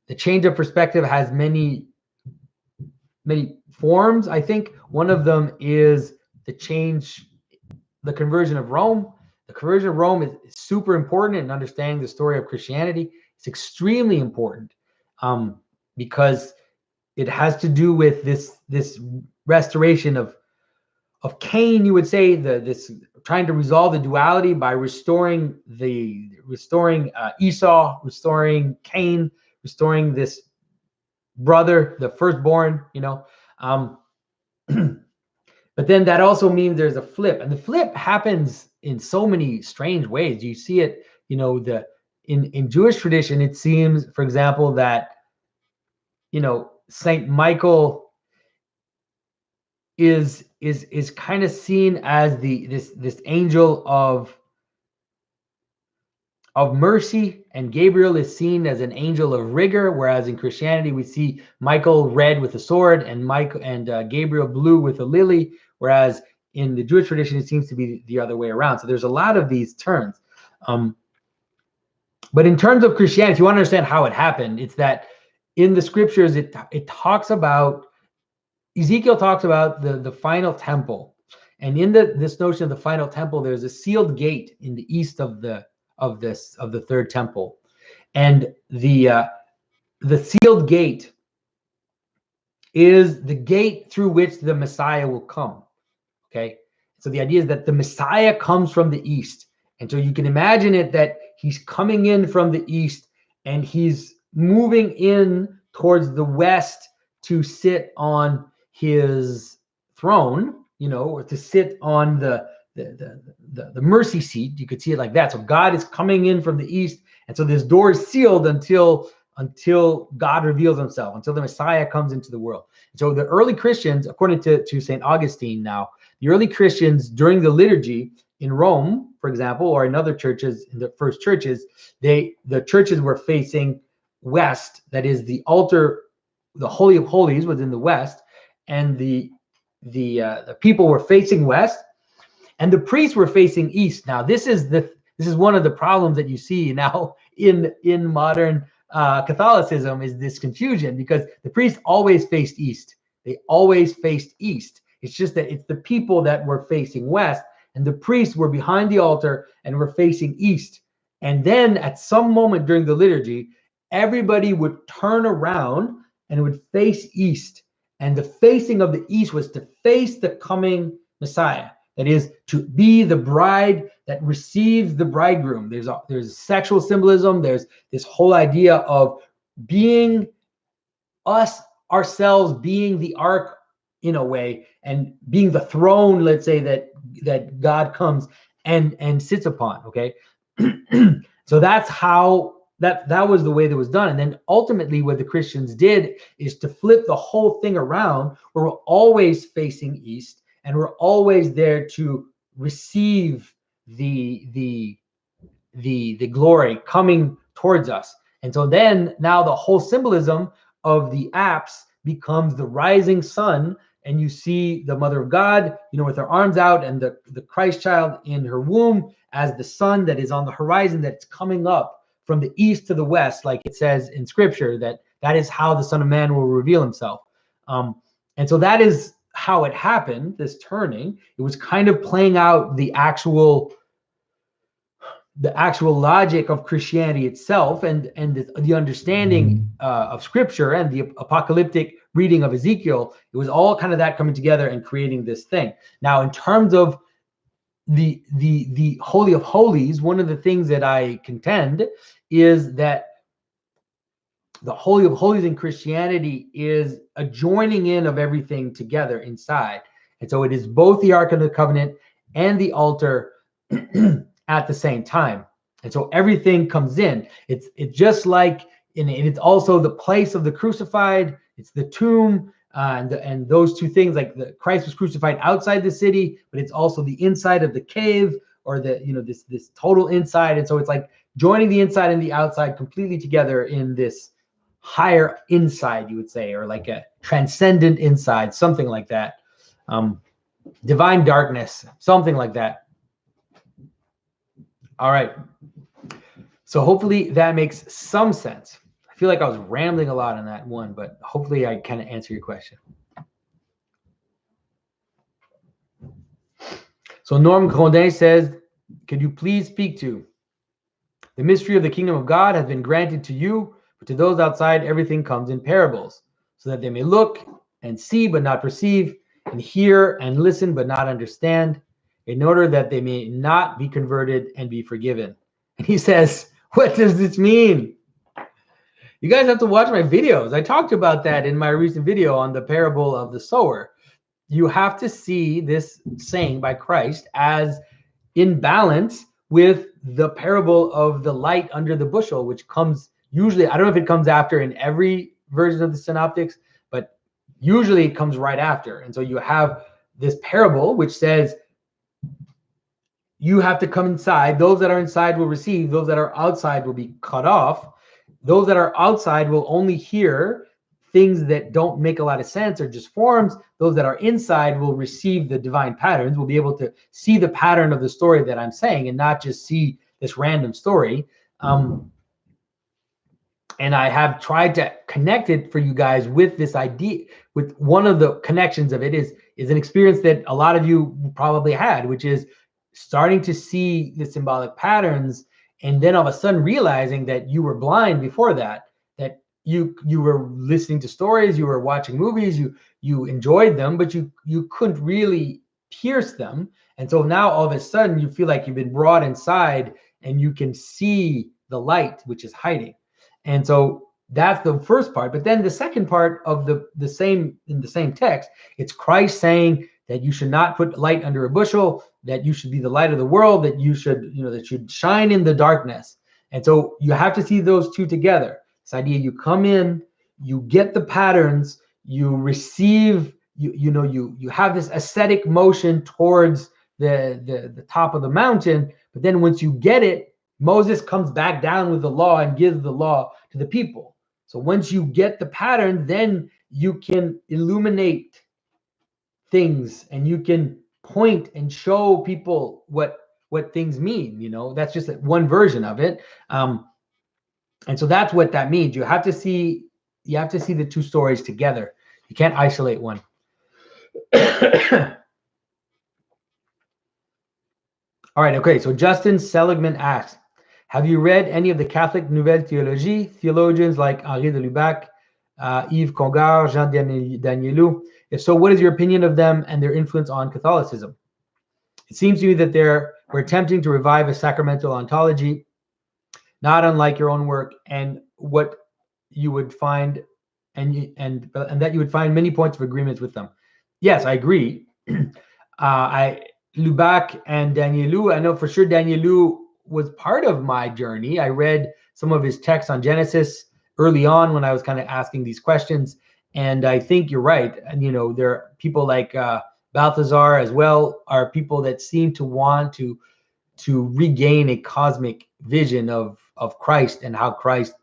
The change of perspective has many forms. I think one of them is the conversion of Rome. The conversion of Rome is super important in understanding the story of Christianity. It's extremely important because it has to do with this restoration of Cain. You would say this trying to resolve the duality by restoring Esau, restoring Cain, restoring this brother, the firstborn. But then that also means there's a flip, and the flip happens in so many strange ways. You see it, in Jewish tradition, it seems, for example, that Saint Michael is kind of seen as this angel of mercy, and Gabriel is seen as an angel of rigor, whereas in Christianity we see Michael red with a sword and Gabriel blue with a lily, whereas in the Jewish tradition it seems to be the other way around. So there's a lot of these terms. But in terms of Christianity, if you want to understand how it happened, it's that in the scriptures it talks about, Ezekiel talks about the final temple, and in this notion of the final temple, there's a sealed gate in the east of the third temple, and the sealed gate is the gate through which the Messiah will come. Okay, so the idea is that the Messiah comes from the east, and so you can imagine it that he's coming in from the east and he's moving in towards the west to sit on his throne, or to sit on the mercy seat. You could see it like that. So God is coming in from the east, and so this door is sealed until God reveals himself, until the Messiah comes into the world. And so the early Christians, according to St. Augustine now, the early Christians during the liturgy in Rome, for example, or in other churches, in the first churches, the churches were facing west. That is, the altar, the Holy of Holies was in the west, and the people were facing west, and the priests were facing east. Now, this is one of the problems that you see now in modern Catholicism, is this confusion, because the priests always faced east. They always faced east. It's just that it's the people that were facing west, and the priests were behind the altar and were facing east. And then at some moment during the liturgy, everybody would turn around and would face east. And the facing of the east was to face the coming Messiah. That is, to be the bride that receives the bridegroom. There's sexual symbolism. There's this whole idea of being us, ourselves, being the ark in a way, and being the throne, let's say, that God comes and sits upon. Okay. So that's how that was the way that was done. And then ultimately what the Christians did is to flip the whole thing around, where we're always facing east, and we're always there to receive the glory coming towards us. And so then now the whole symbolism of the apse becomes the rising sun, and you see the Mother of God, with her arms out, and the Christ child in her womb as the sun that is on the horizon, that's coming up from the east to the west, like it says in Scripture, that is how the Son of Man will reveal himself. And so that is how it happened, this turning. It was kind of playing out the actual logic of Christianity itself, and the understanding of Scripture and the apocalyptic reading of Ezekiel. It was all kind of that coming together and creating this thing. Now, in terms of the Holy of Holies, one of the things that I contend is that the Holy of Holies in Christianity is a joining in of everything together inside. And so it is both the Ark of the Covenant and the altar at the same time. And so everything comes in. It's just like, it's also the place of the crucified. It's the tomb, and those two things, like Christ was crucified outside the city, but it's also the inside of the cave, or this total inside. And so it's like joining the inside and the outside completely together in this higher inside, you would say, or like a transcendent inside, something like that. Divine darkness, something like that. All right. So hopefully that makes some sense. I feel like I was rambling a lot on that one, but hopefully I kind of answer your question. So Norm Grondin says, could you please speak to the mystery of the kingdom of God has been granted to you, but to those outside, everything comes in parables, so that they may look and see, but not perceive, and hear and listen, but not understand, in order that they may not be converted and be forgiven. And he says, what does this mean? You guys have to watch my videos. I talked about that in my recent video on the parable of the sower. You have to see this saying by Christ as in balance with the parable of the light under the bushel, which comes usually, I don't know if it comes after in every version of the synoptics, but usually it comes right after. And so you have this parable which says you have to come inside. Those that are inside will receive. Those that are outside will be cut off. Those that are outside will only hear things that don't make a lot of sense or just forms. Those that are inside will receive the divine patterns, will be able to see the pattern of the story that I'm saying and not just see this random story. And I have tried to connect it for you guys with this idea, with one of the connections of it is an experience that a lot of you probably had, which is starting to see the symbolic patterns and then all of a sudden realizing that you were blind before that, that you were listening to stories, you were watching movies, you enjoyed them, but you couldn't really pierce them. And so now all of a sudden you feel like you've been brought inside and you can see the light which is hiding. And so that's the first part. But then the second part of the same, in the same text, it's Christ saying that you should not put light under a bushel, that you should be the light of the world, that you should, that should shine in the darkness. And so you have to see those two together. This idea, you come in, you get the patterns, you receive, you have this ascetic motion towards the top of the mountain. But then once you get it, Moses comes back down with the law and gives the law to the people. So once you get the pattern, then you can illuminate things and you can point and show people what things mean. That's just one version of it. And so that's what that means. You have to see the two stories together. You can't isolate one. All right. Okay. So Justin Seligman asks, have you read any of the Catholic Nouvelle Théologie theologians like Henri de Lubac, Yves Congar, Jean Danielou? If so, what is your opinion of them and their influence on Catholicism? It seems to me that we're attempting to revive a sacramental ontology, not unlike your own work, and what you would find, and that you would find many points of agreement with them. Yes, I agree. Lubac and Danielou, I know for sure Danielou was part of my journey. I read some of his texts on Genesis early on when I was kind of asking these questions. And I think you're right. And, there are people like Balthazar as well, are people that seem to want to regain a cosmic vision of Christ and how Christ,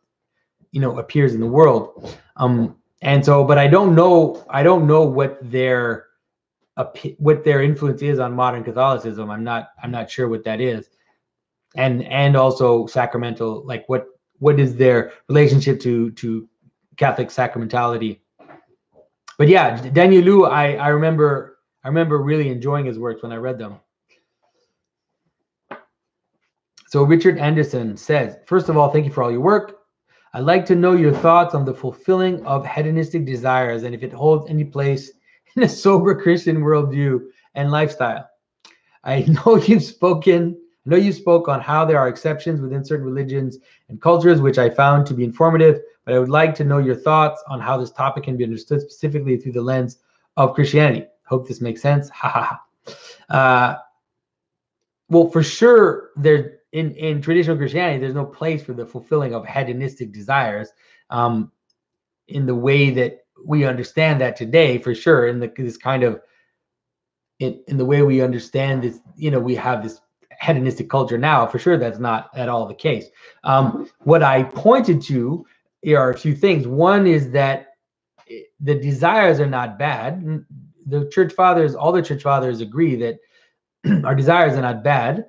appears in the world. And so, but I don't know what their influence is on modern Catholicism. I'm not sure what that is. And also sacramental, like what is their relationship to Catholic sacramentality? But yeah, Danielou, I remember really enjoying his works when I read them. So Richard Anderson says, first of all, thank you for all your work. I'd like to know your thoughts on the fulfilling of hedonistic desires and if it holds any place in a sober Christian worldview and lifestyle. I know you spoke on how there are exceptions within certain religions and cultures, which I found to be informative, but I would like to know your thoughts on how this topic can be understood specifically through the lens of Christianity. Hope this makes sense. Ha ha. Well, for sure, in traditional Christianity, there's no place for the fulfilling of hedonistic desires in the way that we understand that today, for sure, in this kind of in the way we understand this, we have this hedonistic culture now. For sure, that's not at all the case. What I pointed to are a few things. One is that the desires are not bad. All the church fathers agree that our desires are not bad.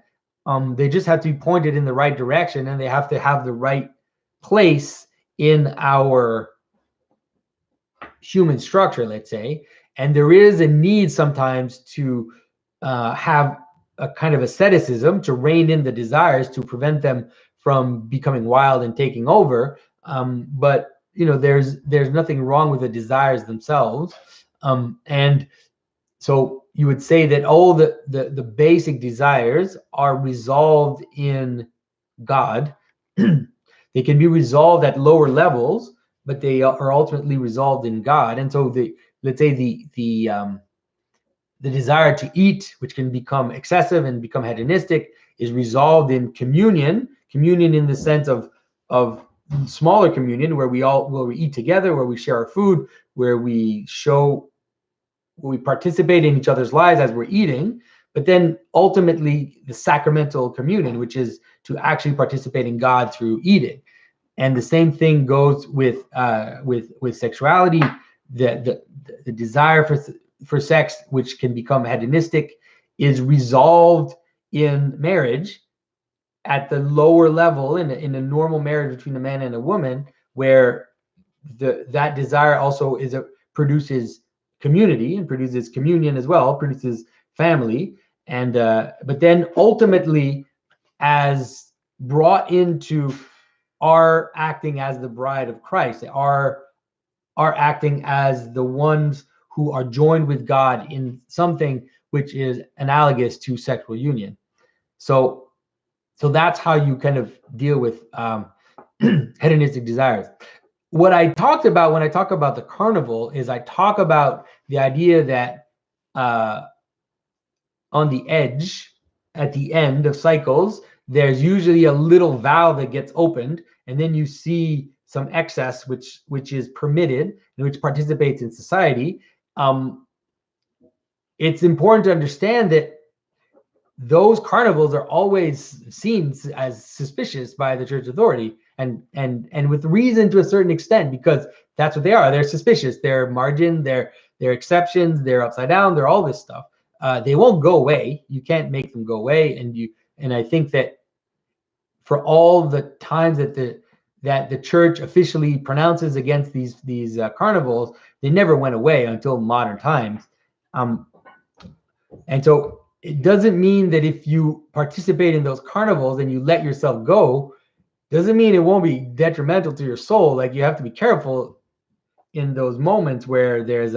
They just have to be pointed in the right direction, and they have to have the right place in our human structure, let's say. And there is a need sometimes to have a kind of asceticism, to rein in the desires, to prevent them from becoming wild and taking over. But there's nothing wrong with the desires themselves. And so you would say that all the basic desires are resolved in God. They can be resolved at lower levels, but they are ultimately resolved in God. And so let's say the desire to eat, which can become excessive and become hedonistic, is resolved in communion in the sense of smaller communion, where we eat together, where we share our food, where we participate in each other's lives as we're eating. But then ultimately the sacramental communion, which is to actually participate in God through eating. And the same thing goes with sexuality. The desire for sex, which can become hedonistic, is resolved in marriage at the lower level, in a normal marriage between a man and a woman, where that desire also produces community and produces communion as well, produces family. And but then ultimately, as brought into our acting as the bride of Christ, are acting as the ones who are joined with God in something which is analogous to sexual union. So that's how you kind of deal with hedonistic desires. What I talked about when I talk about the carnival is I talk about the idea that on the edge, at the end of cycles, there's usually a little valve that gets opened, and then you see some excess which is permitted and which participates in society. It's important to understand that those carnivals are always seen as suspicious by the church authority, and with reason to a certain extent, because that's what they are. They're suspicious. They're margin. They're exceptions. They're upside down. They're all this stuff. They won't go away. You can't make them go away. And I think that for all the times that the church officially pronounces against these carnivals, they never went away until modern times. And so it doesn't mean that if you participate in those carnivals and you let yourself go, doesn't mean it won't be detrimental to your soul. Like, you have to be careful in those moments where there's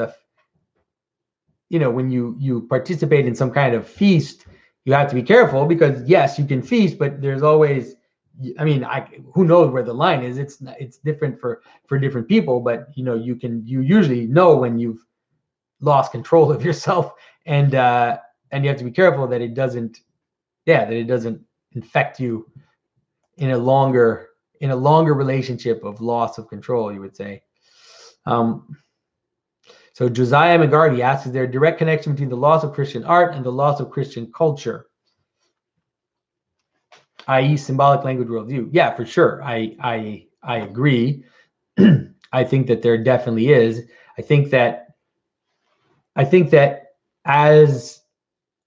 when you participate in some kind of feast, you have to be careful, because yes, you can feast, but there's always, who knows where the line is? It's different for different people, but you usually know when you've lost control of yourself, and you have to be careful that it doesn't infect you in a longer relationship of loss of control, you would say. So Josiah McGarty asks, is there a direct connection between the loss of Christian art and the loss of Christian culture, i.e. symbolic language worldview? Yeah, for sure. I agree. I think that there definitely is. I think that as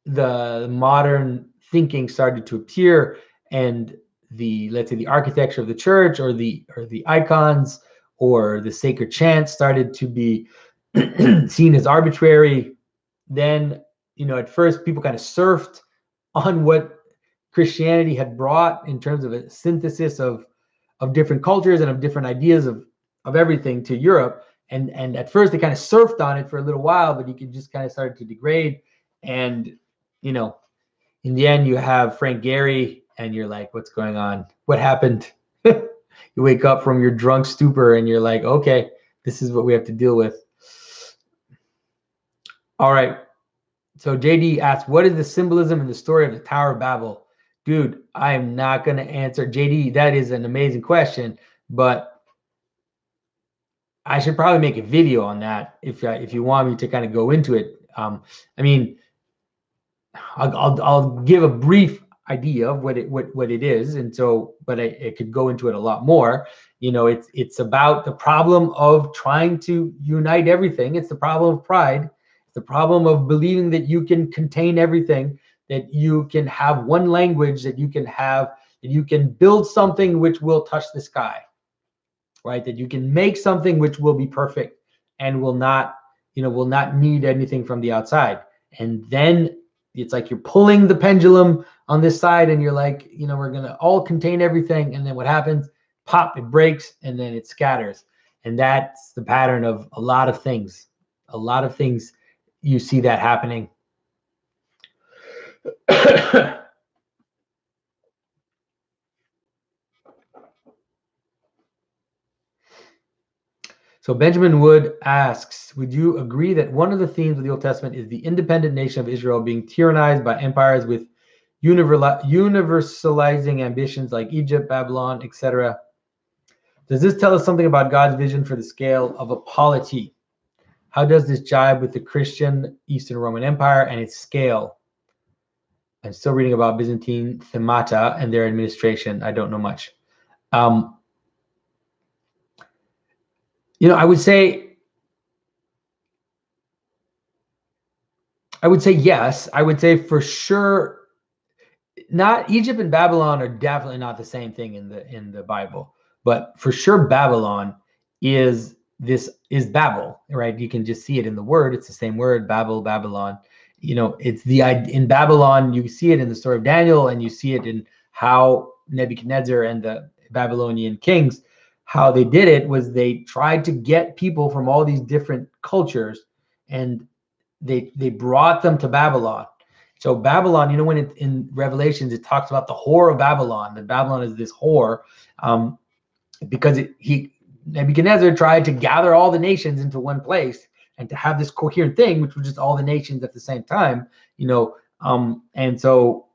the modern thinking started to appear, and let's say the architecture of the church, or the icons or the sacred chants started to be seen as arbitrary, then at first people kind of surfed on what Christianity had brought in terms of a synthesis of different cultures and of different ideas of everything to Europe. And at first they kind of surfed on it for a little while, but you could just kind of start to degrade. And in the end, you have Frank Gehry, and you're like, what's going on? What happened? You wake up from your drunk stupor and you're like, okay, this is what we have to deal with. All right. So JD asks, what is the symbolism in the story of the Tower of Babel? Dude, I am not going to answer. JD, that is an amazing question, but I should probably make a video on that if you want me to kind of go into it. I'll give a brief idea of what it is, and so, but I could go into it a lot more. It's about the problem of trying to unite everything. It's the problem of pride. It's the problem of believing that you can contain everything. that you can have one language, that you can build something which will touch the sky, right? That you can make something which will be perfect and will not need anything from the outside. And then it's like you're pulling the pendulum on this side, and you're like, we're going to all contain everything. And then what happens? Pop, it breaks, and then it scatters. And that's the pattern of a lot of things. A lot of things, you see that happening. So Benjamin Wood asks, would you agree that one of the themes of the Old Testament is the independent nation of Israel being tyrannized by empires with universalizing ambitions like Egypt, Babylon, etc.? Does this tell us something about God's vision for the scale of a polity? How does this jibe with the Christian Eastern Roman Empire and its scale? I'm still reading about Byzantine themata and their administration. I don't know much. I would say yes. I would say for sure, not Egypt and Babylon are definitely not the same thing in the Bible, but for sure Babylon is Babel, right? You can just see it in the word. It's the same word, Babel, Babylon. It's in Babylon. You see it in the story of Daniel, and you see it in how Nebuchadnezzar and the Babylonian kings, how they did it was they tried to get people from all these different cultures, and they brought them to Babylon. So Babylon, when in Revelations it talks about the whore of Babylon, that Babylon is this whore, because Nebuchadnezzar tried to gather all the nations into one place and to have this coherent thing, which was just all the nations at the same time, and so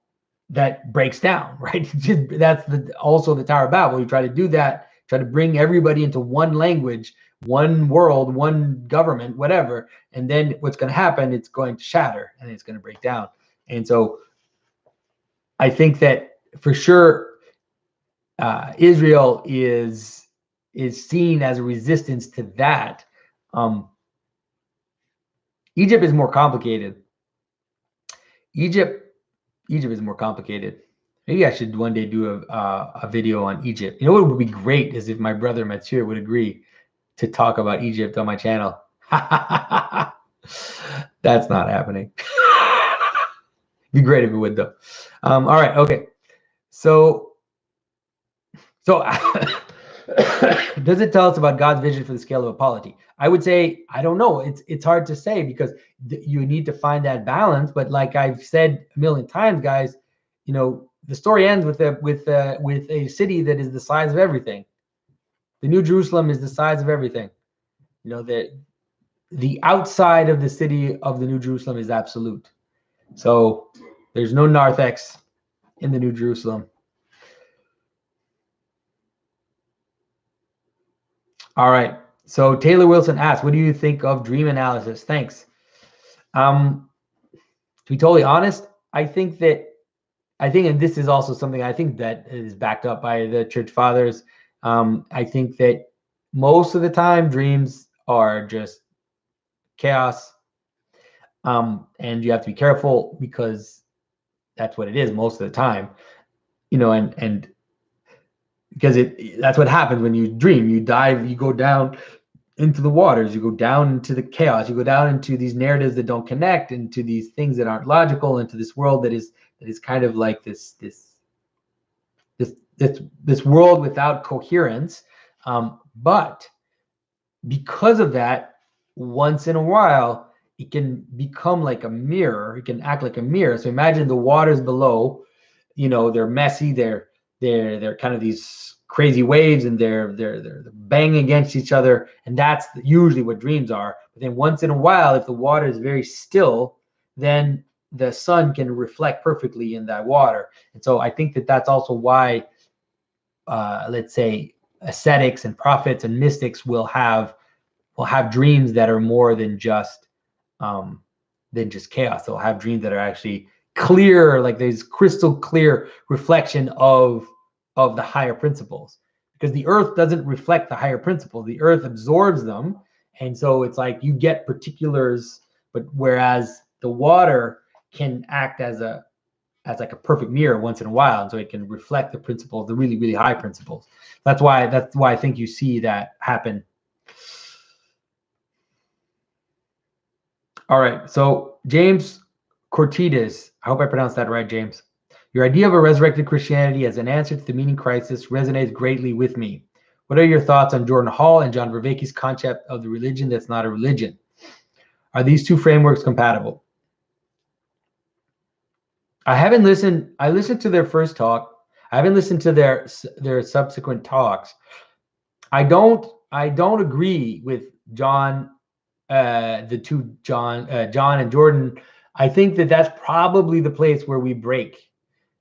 that breaks down, right? That's also the Tower of Babel. You try to do that, try to bring everybody into one language, one world, one government, whatever, and then what's going to happen? It's going to shatter and it's going to break down. And so I think that for sure Israel is seen as a resistance to that. Egypt is more complicated. Egypt is more complicated. Maybe I should one day do a video on Egypt. What would be great is if my brother Mathieu would agree to talk about Egypt on my channel. That's not happening. Be great if it would, though. All right, okay. So does it tell us about God's vision for the scale of a polity? I would say, I don't know. It's hard to say because you need to find that balance. But like I've said a million times, guys, the story ends with a city that is the size of everything. The New Jerusalem is the size of everything. The outside of the city of the New Jerusalem is absolute. So there's no narthex in the New Jerusalem. All right. So Taylor Wilson asks, what do you think of dream analysis? Thanks. To be totally honest, I think, and this is also something I think that is backed up by the church fathers. I think that most of the time dreams are just chaos. And you have to be careful because that's what it is most of the time, and because that's what happens when you dream. You dive, you go down into the waters, you go down into the chaos, you go down into these narratives that don't connect, into these things that aren't logical, into this world that is kind of like this world without coherence. But because of that, once in a while, it can become like a mirror. It can act like a mirror. So imagine the waters below, they're messy. They're kind of these crazy waves, and they're banging against each other. And that's usually what dreams are. But then once in a while, if the water is very still, then the sun can reflect perfectly in that water. And so I think that that's also why, let's say, ascetics and prophets and mystics will have dreams that are more than just chaos. They'll have dreams that are actually clear, like there's crystal clear reflection of the higher principles, because the earth doesn't reflect the higher principles. The earth absorbs them. And so it's like you get particulars, but whereas the water can act as a as like a perfect mirror once in a while, and so it can reflect the principles, the really, really high principles. That's why I think you see that happen. All right, so James Cortides, I hope I pronounced that right, James. Your idea of a resurrected Christianity as an answer to the meaning crisis resonates greatly with me. What are your thoughts on Jordan Hall and John Vervaeke's concept of the religion that's not a religion? Are these two frameworks compatible? I haven't listened. I listened to their first talk. I haven't listened to their subsequent talks. I don't agree with John, the two John and Jordan. I think that that's probably the place where we break.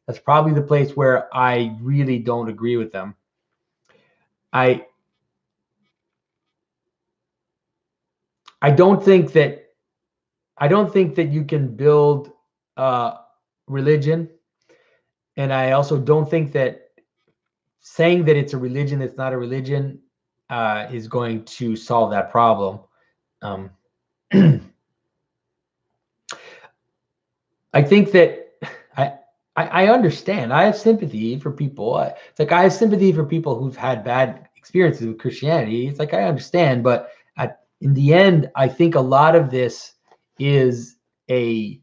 That's probably the place where I really don't agree with them. I don't think that you can build religion, and I also don't think that saying that it's a religion that's not a religion is going to solve that problem. I think that I understand. I have sympathy for people. It's like I have sympathy for people who've had bad experiences with Christianity. It's like I understand, but in the end, I think a lot of this is a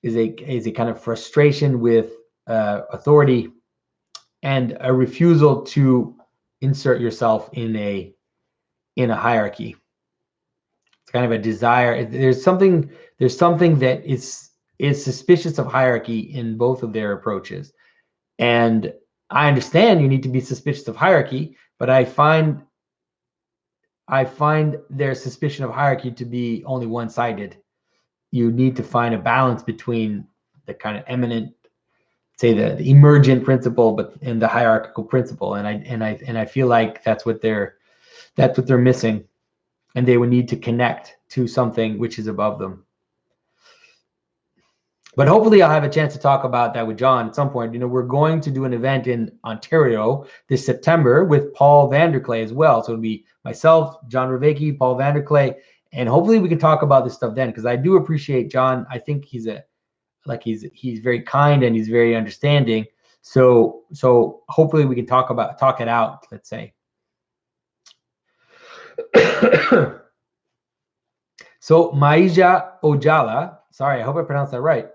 kind of frustration with authority and a refusal to insert yourself in a hierarchy. It's kind of a desire. There's something that is suspicious of hierarchy in both of their approaches. And I understand you need to be suspicious of hierarchy, but I find their suspicion of hierarchy to be only one-sided. You need to find a balance between the kind of eminent, say the emergent principle, and the hierarchical principle. And I feel like that's what they're missing, and they would need to connect to something which is above them. But hopefully I'll have a chance to talk about that with John at some point. We're going to do an event in Ontario this September with Paul Vanderklay as well. So it'll be myself, John Vervaeke, Paul Vanderklay, and hopefully we can talk about this stuff then, because I do appreciate John. I think he's very kind and he's very understanding. So hopefully we can talk it out, let's say. So Maija Ojala, sorry, I hope I pronounced that right.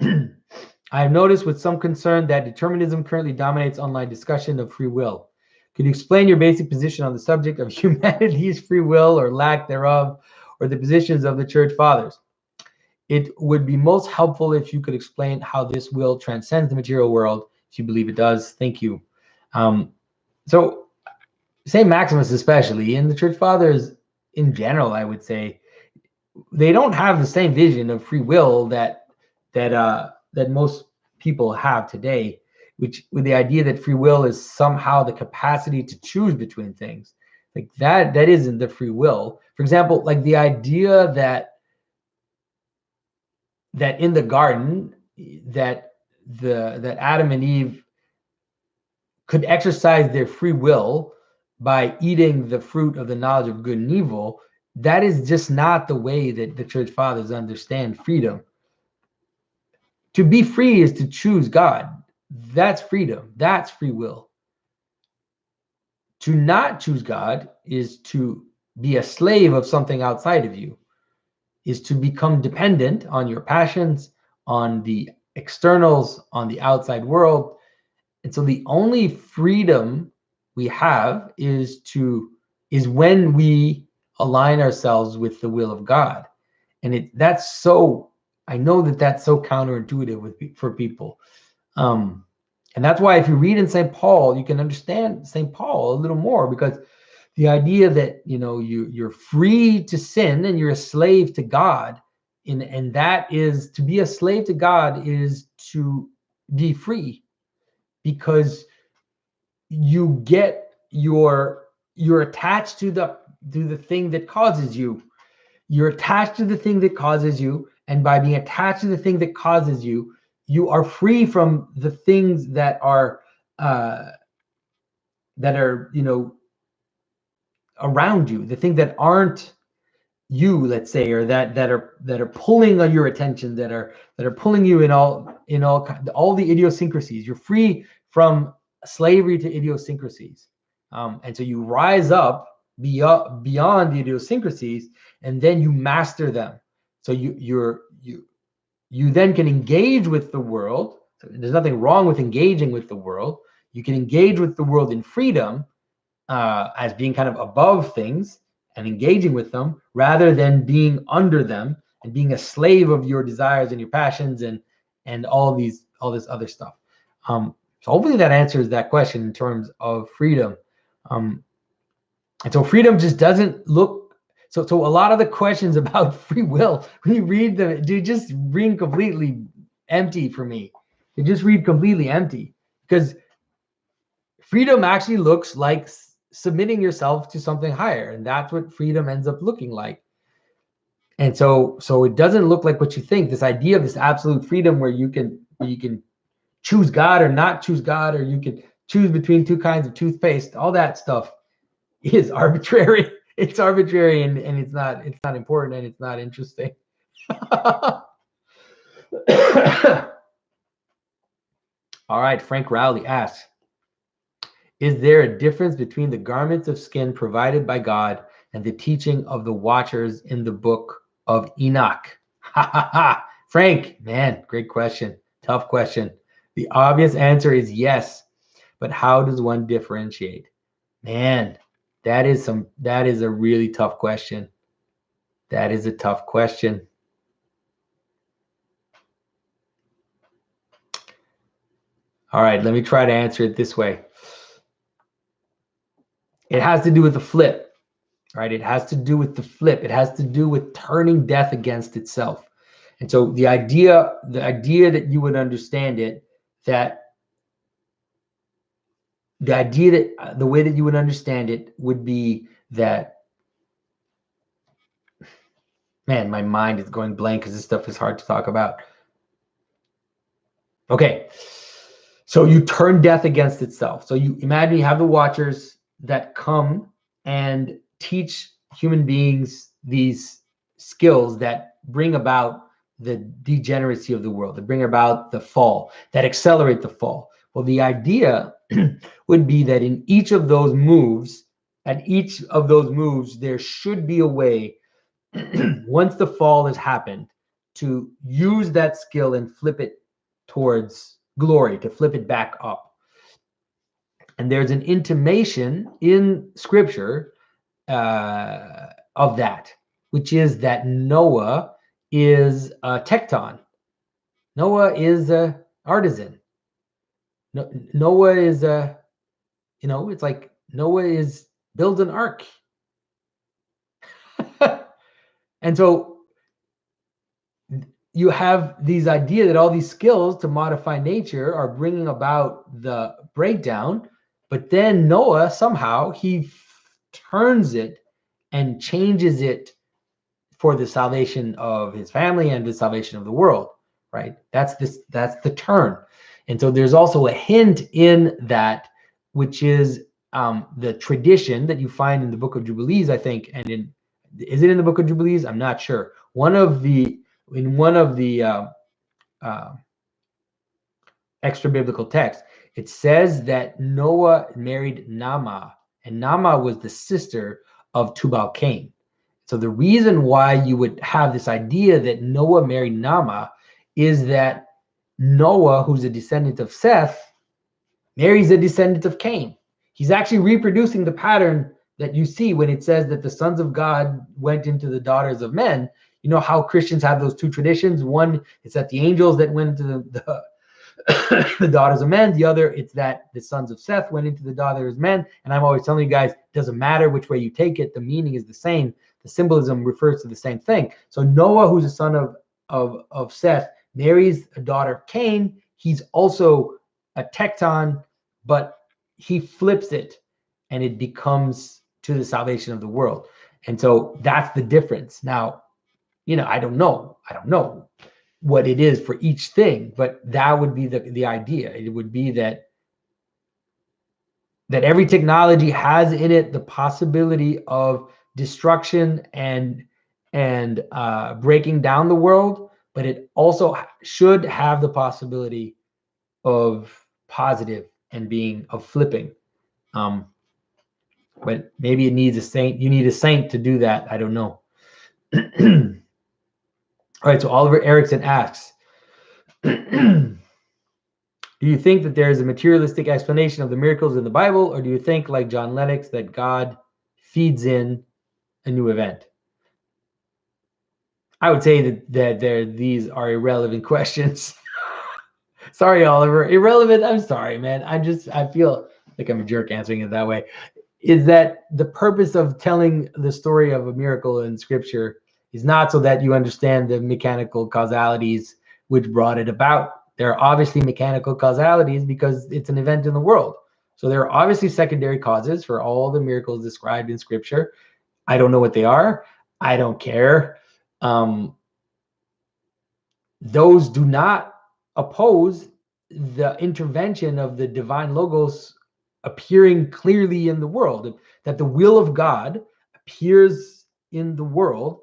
I have noticed with some concern that determinism currently dominates online discussion of free will. Could you explain your basic position on the subject of humanity's free will or lack thereof, or the positions of the Church Fathers? It would be most helpful if you could explain how this will transcend the material world, if you believe it does. Thank you. So St. Maximus especially, and the Church Fathers in general, I would say, they don't have the same vision of free will that most people have today, which with the idea that free will is somehow the capacity to choose between things. Like that isn't the free will. For example, like the idea that in the garden that Adam and Eve could exercise their free will by eating the fruit of the knowledge of good and evil, that is just not the way that the Church Fathers understand freedom. To be free is to choose God. That's freedom. That's free will. To not choose God is to be a slave of something outside of you, is to become dependent on your passions, on the externals, on the outside world. And so the only freedom we have is when we align ourselves with the will of God. And that's so, I know that's so counterintuitive for people. And that's why if you read in St. Paul, you can understand St. Paul a little more, because the idea that, you're free to sin and you're a slave to God, and that is, to be a slave to God is to be free, because you're attached to the thing that causes you. You're attached to the thing that causes you, and by being attached to the thing that causes you, you are free from the things that are around you, the things that aren't you, let's say, or that are pulling on your attention, that are pulling you in all the idiosyncrasies. You're free from slavery to idiosyncrasies, and so you rise up beyond the idiosyncrasies, and then you master them. So you then can engage with the world. So there's nothing wrong with engaging with the world. You can engage with the world in freedom, as being kind of above things and engaging with them, rather than being under them and being a slave of your desires and your passions and all this other stuff. So hopefully that answers that question in terms of freedom. And so freedom just doesn't look. So a lot of the questions about free will, when you read them, they just read completely empty for me. They just read completely empty, because freedom actually looks like submitting yourself to something higher, and that's what freedom ends up looking like. And so it doesn't look like what you think. This idea of this absolute freedom where you can choose God or not choose God, or you can choose between two kinds of toothpaste, all that stuff is arbitrary. It's arbitrary, and it's not important, and it's not interesting. All right, Frank Rowley asks, is there a difference between the garments of skin provided by God and the teaching of the watchers in the book of Enoch? Ha ha ha. Frank, man, great question. Tough question. The obvious answer is yes, but how does one differentiate? Man, that is a really tough question. That is a tough question. All right, let me try to answer it this way. It has to do with the flip, right? It has to do with the flip. It has to do with turning death against itself. And so the idea that you would understand it, that the way that you would understand it would be that, man, my mind is going blank because this stuff is hard to talk about. Okay. So you turn death against itself. So you imagine you have the watchers that come and teach human beings these skills that bring about the degeneracy of the world, that bring about the fall, that accelerate the fall. Well, the idea would be that in each of those moves, there should be a way, once the fall has happened, to use that skill and flip it towards glory, to flip it back up. And there's an intimation in scripture of that, which is that Noah is a tecton. Noah is a artisan. Noah is it's like Noah builds an ark. And so you have these idea that all these skills to modify nature are bringing about the breakdown, but then Noah somehow he turns it and changes it for the salvation of his family and the salvation of the world, right? That's the turn. And so there's also a hint in that, which is the tradition that you find in the Book of Jubilees, I think, and is it in the Book of Jubilees? I'm not sure. In one of the extra biblical texts, it says that Noah married Naamah, and Naamah was the sister of Tubal-Cain. So the reason why you would have this idea that Noah married Naamah is that Noah, who's a descendant of Seth, marries a descendant of Cain. He's actually reproducing the pattern that you see when it says that the sons of God went into the daughters of men. You know how Christians have those two traditions. One, it's that the angels that went into the daughters of men. The other, it's that the sons of Seth went into the daughters of men. And I'm always telling you guys, it doesn't matter which way you take it. The meaning is the same. The symbolism refers to the same thing. So Noah, who's a son of Seth, marries a daughter of Cain. He's also a tecton, but he flips it and it becomes to the salvation of the world. And so that's the difference. Now, I don't know what it is for each thing, but that would be the idea. It would be that every technology has in it the possibility of destruction and and breaking down the world, but it also should have the possibility of positive and being of flipping. But maybe it needs a saint. You need a saint to do that. I don't know. All right, so Oliver Erickson asks, do you think that there is a materialistic explanation of the miracles in the Bible, or do you think, like John Lennox, that God feeds in a new event? I would say that these are irrelevant questions. Sorry, Oliver. Irrelevant. I'm sorry, man. I feel like I'm a jerk answering it that way. Is that the purpose of telling the story of a miracle in Scripture is not so that you understand the mechanical causalities which brought it about. There are obviously mechanical causalities because it's an event in the world. So there are obviously secondary causes for all the miracles described in Scripture. I don't know what they are. I don't care. Those do not oppose the intervention of the divine logos appearing clearly in the world, that the will of God appears in the world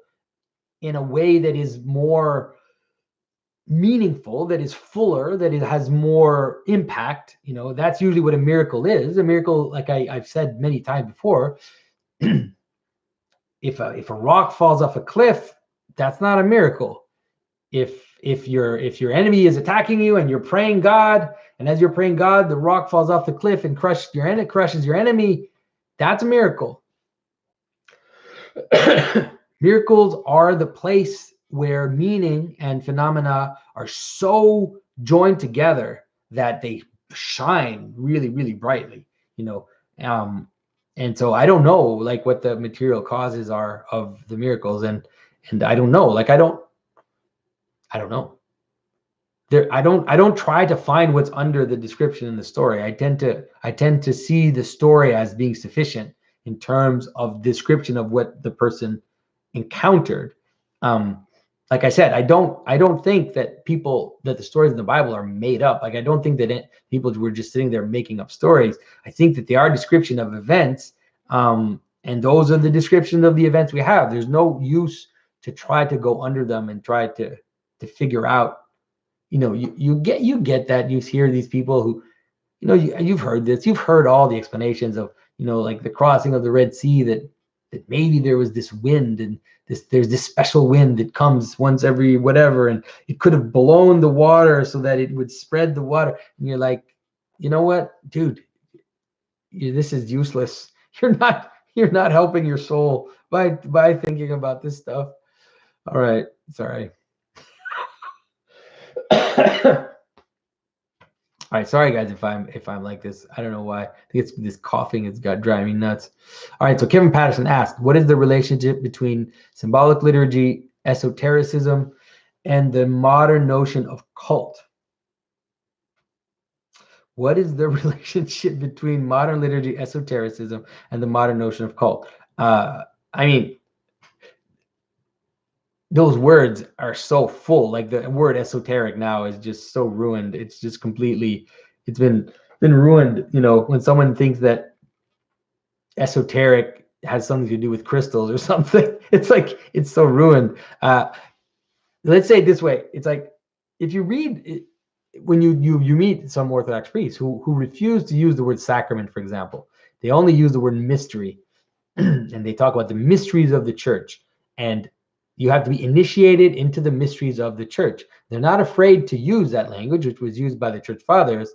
in a way that is more meaningful, that is fuller, that it has more impact. That's usually what a miracle is. A miracle, like I've said many times before, if a rock falls off a cliff, that's not a miracle. If your enemy is attacking you and you're praying God, and as you're praying God, the rock falls off the cliff and crushes your enemy, that's a miracle. Miracles are the place where meaning and phenomena are so joined together that they shine really, really brightly, and so I don't know like what the material causes are of the miracles, and I don't know, like I don't know. I don't try to find what's under the description in the story. I tend to see the story as being sufficient in terms of description of what the person encountered. Like I said, I don't think that the stories in the Bible are made up. Like I don't think that people were just sitting there making up stories. I think that they are description of events, and those are the descriptions of the events we have. There's no use to try to go under them and try to figure out. You get that. You hear these people who, you've heard this. You've heard all the explanations of, like the crossing of the Red Sea, that maybe there was this wind, and there's this special wind that comes once every whatever, and it could have blown the water so that it would spread the water. And you're like, you know what, dude, this is useless. You're not helping your soul by thinking about this stuff. All right, sorry. All right, sorry guys if I'm like this. I don't know why. I think it's this coughing has got driving me nuts. All right, so Kevin Patterson asked, what is the relationship between symbolic liturgy, esotericism, and the modern notion of cult? What is the relationship between modern liturgy, esotericism, and the modern notion of cult? I mean, those words are so full. Like the word esoteric now is just so ruined. It's just completely, it's been ruined. When someone thinks that esoteric has something to do with crystals or something, it's like, it's so ruined. Let's say it this way. It's like, if you read it, when you meet some Orthodox priests who refuse to use the word sacrament, for example, they only use the word mystery, and they talk about the mysteries of the church, and you have to be initiated into the mysteries of the church. They're not afraid to use that language, which was used by the church fathers,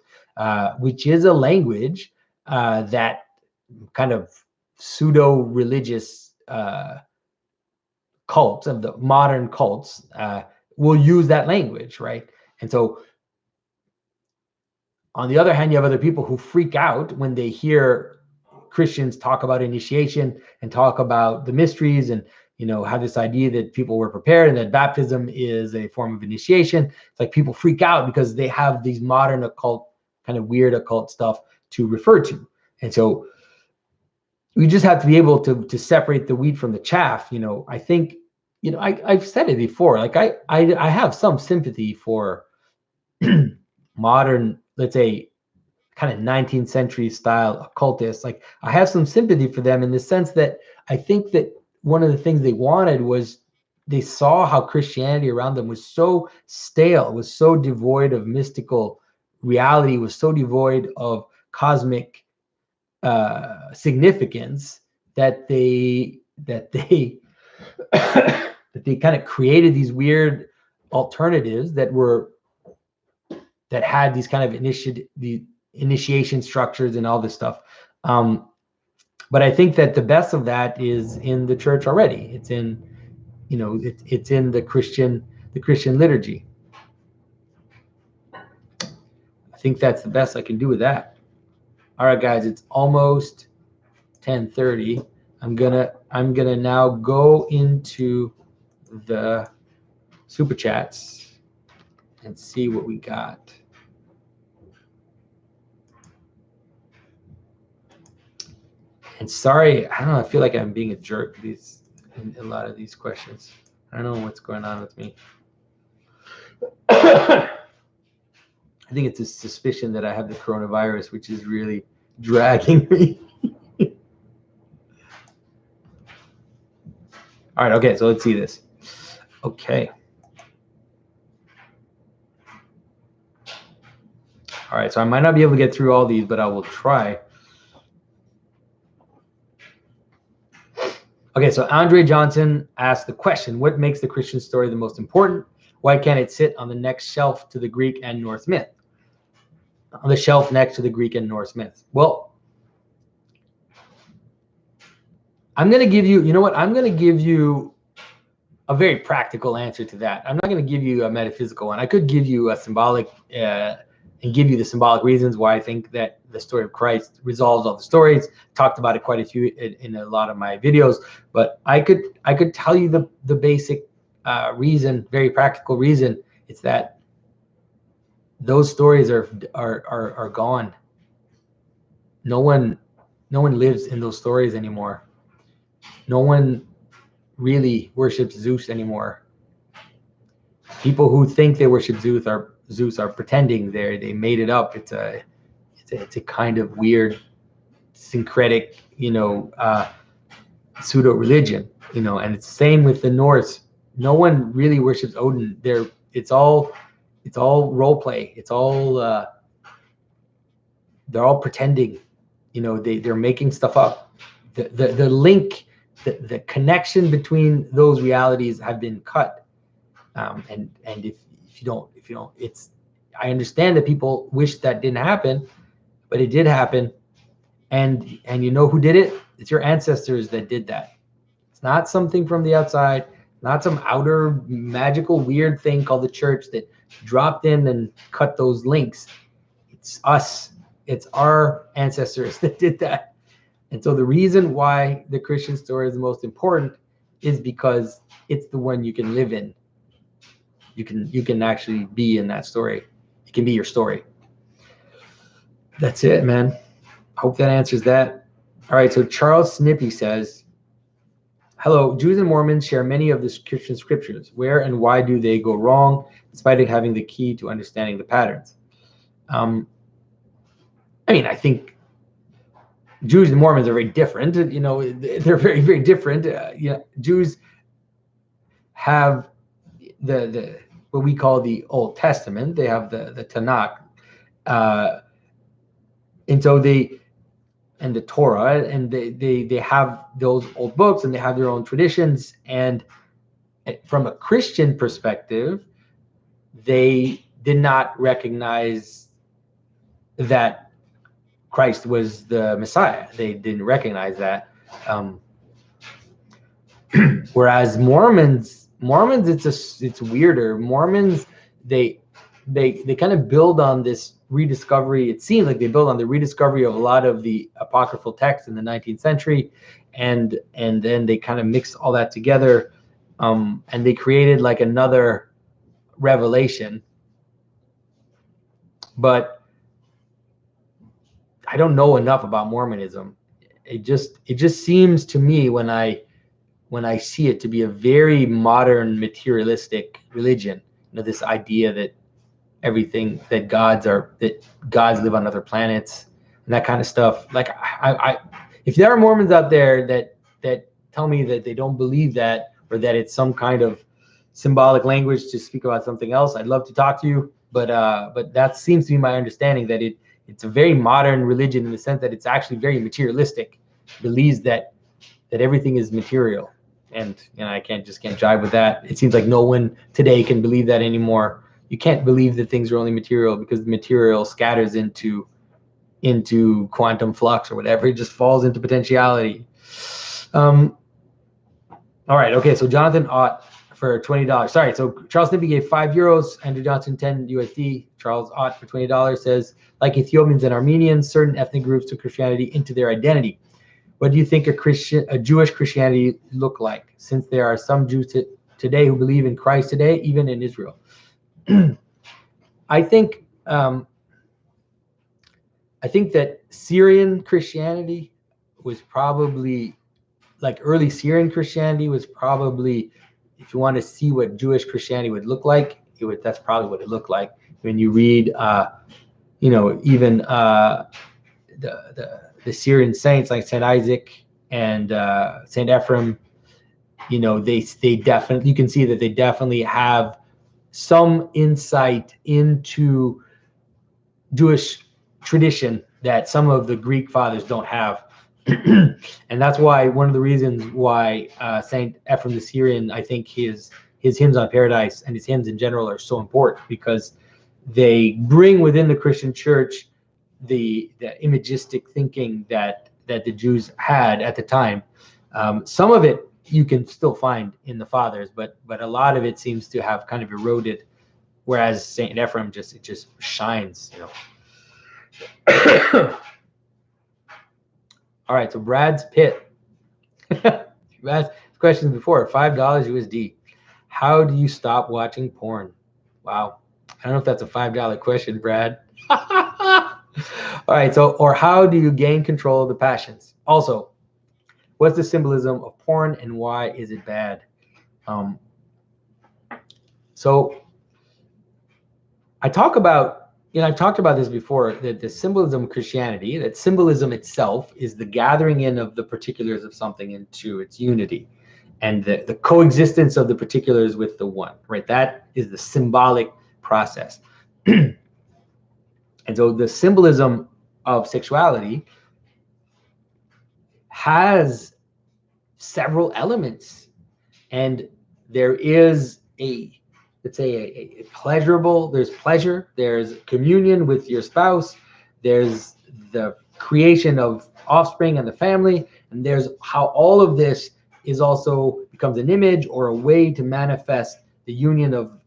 which is a language that kind of pseudo-religious cults, of the modern cults, will use that language, right? And so, on the other hand, you have other people who freak out when they hear Christians talk about initiation and talk about the mysteries, and have this idea that people were prepared and that baptism is a form of initiation. It's like people freak out because they have these modern occult, kind of weird occult stuff to refer to. And so we just have to be able to separate the wheat from the chaff. I think, I've said it before, like I have some sympathy for modern, let's say, kind of 19th century style occultists. Like I have some sympathy for them in the sense that I think that one of the things they wanted was they saw how Christianity around them was so stale, was so devoid of mystical reality, was so devoid of cosmic significance, that they that they that they kind of created these weird alternatives that had these kind of the initiation structures and all this stuff. But I think that the best of that is in the church already. It's in, it's in the Christian liturgy. I think that's the best I can do with that. All right, guys, it's almost 10:30. I'm gonna now go into the super chats and see what we got. And sorry, I don't know, I feel like I'm being a jerk in a lot of these questions. I don't know what's going on with me. I think it's a suspicion that I have the coronavirus, which is really dragging me. All right, okay, so let's see this. Okay. All right, so I might not be able to get through all these, but I will try. Okay, so Andre Johnson asked the question, what makes the Christian story the most important? Why can't it sit on the next shelf to the Greek and Norse myth? On the shelf next to the Greek and Norse myth. Well, I'm going to give you, you know what? I'm going to give you a very practical answer to that. I'm not going to give you a metaphysical one. I could give you a symbolic and give you the symbolic reasons why I think that the story of Christ resolves all the stories. Talked about it quite a few in a lot of my videos, but I could tell you the basic reason, very practical reason. It's that those stories are gone. No one lives in those stories anymore. No one really worships Zeus anymore. People who think they worship Zeus are pretending they made it up. It's a kind of weird syncretic, pseudo religion, and it's the same with the Norse. No one really worships Odin. It's all role play. It's all they're all pretending, they're making stuff up. The link, the connection between those realities have been cut. And if you don't, I understand that people wish that didn't happen, but it did happen. And you know who did it? It's your ancestors that did that. It's not something from the outside, not some outer magical weird thing called the church that dropped in and cut those links. It's us. It's our ancestors that did that. And so the reason why the Christian story is the most important is because it's the one you can live in. You can actually be in that story. It can be your story. That's it, man. Hope that answers that. All right, so Charles Snippy says, hello, Jews and Mormons share many of the Christian scriptures. Where and why do they go wrong, despite having the key to understanding the patterns? I think Jews and Mormons are very different. They're very, very different. Jews have the what we call the Old Testament. They have the Tanakh, and so and the Torah, and they have those old books, and they have their own traditions. And from a Christian perspective, they did not recognize that Christ was the Messiah. They didn't recognize that. Whereas Mormons, it's weirder. Mormons, they kind of build on this rediscovery. It seems like they build on the rediscovery of a lot of the apocryphal texts in the 19th century, and then they kind of mix all that together, and they created like another revelation. But I don't know enough about Mormonism. It just seems to me when I see it to be a very modern materialistic religion. This idea that that gods live on other planets and that kind of stuff. Like if there are Mormons out there that tell me that they don't believe that, or that it's some kind of symbolic language to speak about something else, I'd love to talk to you. But that seems to be my understanding, that it's a very modern religion in the sense that it's actually very materialistic, believes that everything is material. And I can't jive with that. It seems like no one today can believe that anymore. You can't believe that things are only material, because the material scatters into quantum flux or whatever. It just falls into potentiality. All right. Okay. So Jonathan Ott for $20. Sorry. So Charles Nippy gave €5. Andrew Johnson, 10 USD. Charles Ott for $20 says, like Ethiopians and Armenians, certain ethnic groups took Christianity into their identity. What do you think a Jewish Christianity look like, since there are some Jews today who believe in Christ today, even in Israel? I think that Syrian Christianity was probably, like early Syrian Christianity was probably, if you want to see what Jewish Christianity would look like, that's probably what it looked like. When you read, even the Syrian saints like Saint Isaac and Saint Ephraim, they definitely, you can see that they definitely have some insight into Jewish tradition that some of the Greek fathers don't have. And that's why one of the reasons why Saint Ephraim the Syrian, I think his hymns on paradise and his hymns in general are so important, because they bring within the Christian church the imagistic thinking that the Jews had at the time. Some of it you can still find in the fathers, but a lot of it seems to have kind of eroded, whereas Saint Ephraim just shines, All right, so Brad's Pit. You asked questions before. $5 USD. How do you stop watching porn? Wow. I don't know if that's a $5 question, Brad. All right, so, or how do you gain control of the passions? Also, what's the symbolism of porn and why is it bad? So I've talked about this before, that the symbolism of Christianity, that symbolism itself is the gathering in of the particulars of something into its unity, and the coexistence of the particulars with the one, right? That is the symbolic process. And so the symbolism of sexuality has several elements, and there is let's say a pleasurable, there's pleasure, there's communion with your spouse, there's the creation of offspring and the family, and there's how all of this is also becomes an image or a way to manifest the union of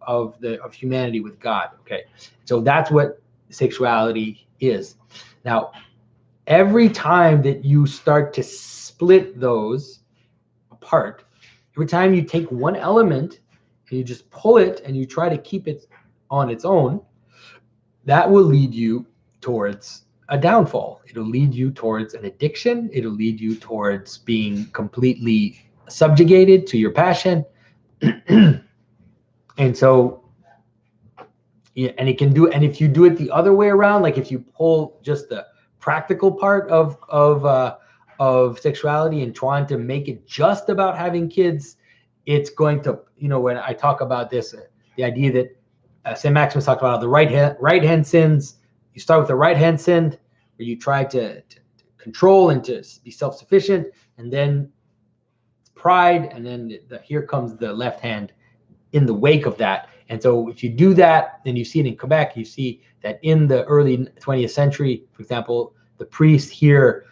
humanity with God. Okay, so that's what sexuality is. Now, every time that you start to split those apart, every time you take one element and you just pull it and you try to keep it on its own, that will lead you towards a downfall. It'll lead you towards an addiction. It'll lead you towards being completely subjugated to your passion. And so, yeah, and it can do, and if you do it the other way around, like if you pull just the practical part of sexuality and trying to make it just about having kids, it's going to, when I talk about this, the idea that St. Maximus talked about the right hand sins. You start with the right hand sin, where you try to control and to be self-sufficient, and then pride, and then here comes the left hand in the wake of that. And so if you do that, then you see it in Quebec. You see that in the early 20th century, for example, the priests here,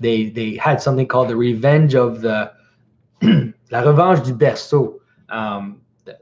they had something called the revenge of the la revanche du berceau,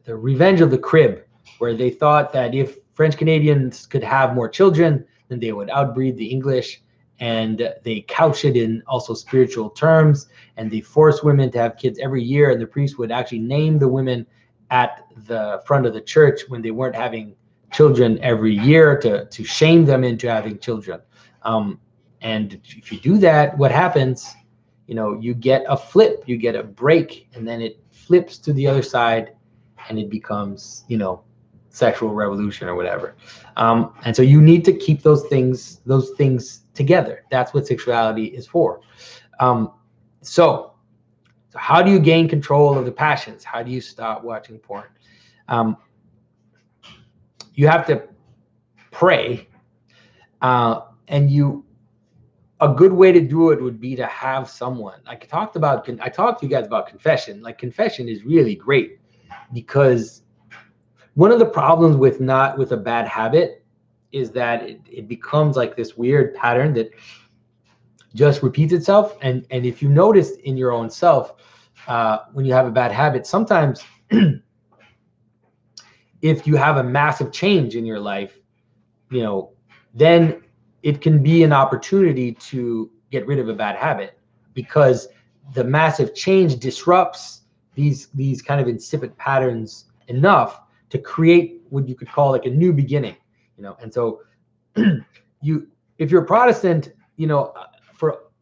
the revenge of the crib, where they thought that if French Canadians could have more children, then they would outbreed the English, and they couch it in also spiritual terms, and they force women to have kids every year, and the priest would actually name the women at the front of the church when they weren't having children every year to shame them into having children. And if you do that, what happens? You get a flip, you get a break, and then it flips to the other side, and it becomes, sexual revolution or whatever. And so you need to keep those things together. That's what sexuality is for. So So how do you gain control of the passions? How do you stop watching porn? You have to pray, and a good way to do it would be to have someone. I talked to you guys about confession. Like, confession is really great, because one of the problems with a bad habit is that it becomes like this weird pattern that just repeats itself. And if you notice in your own self, when you have a bad habit, sometimes if you have a massive change in your life, then it can be an opportunity to get rid of a bad habit, because the massive change disrupts these kind of insipid patterns enough to create what you could call like a new beginning, And so if you're a Protestant,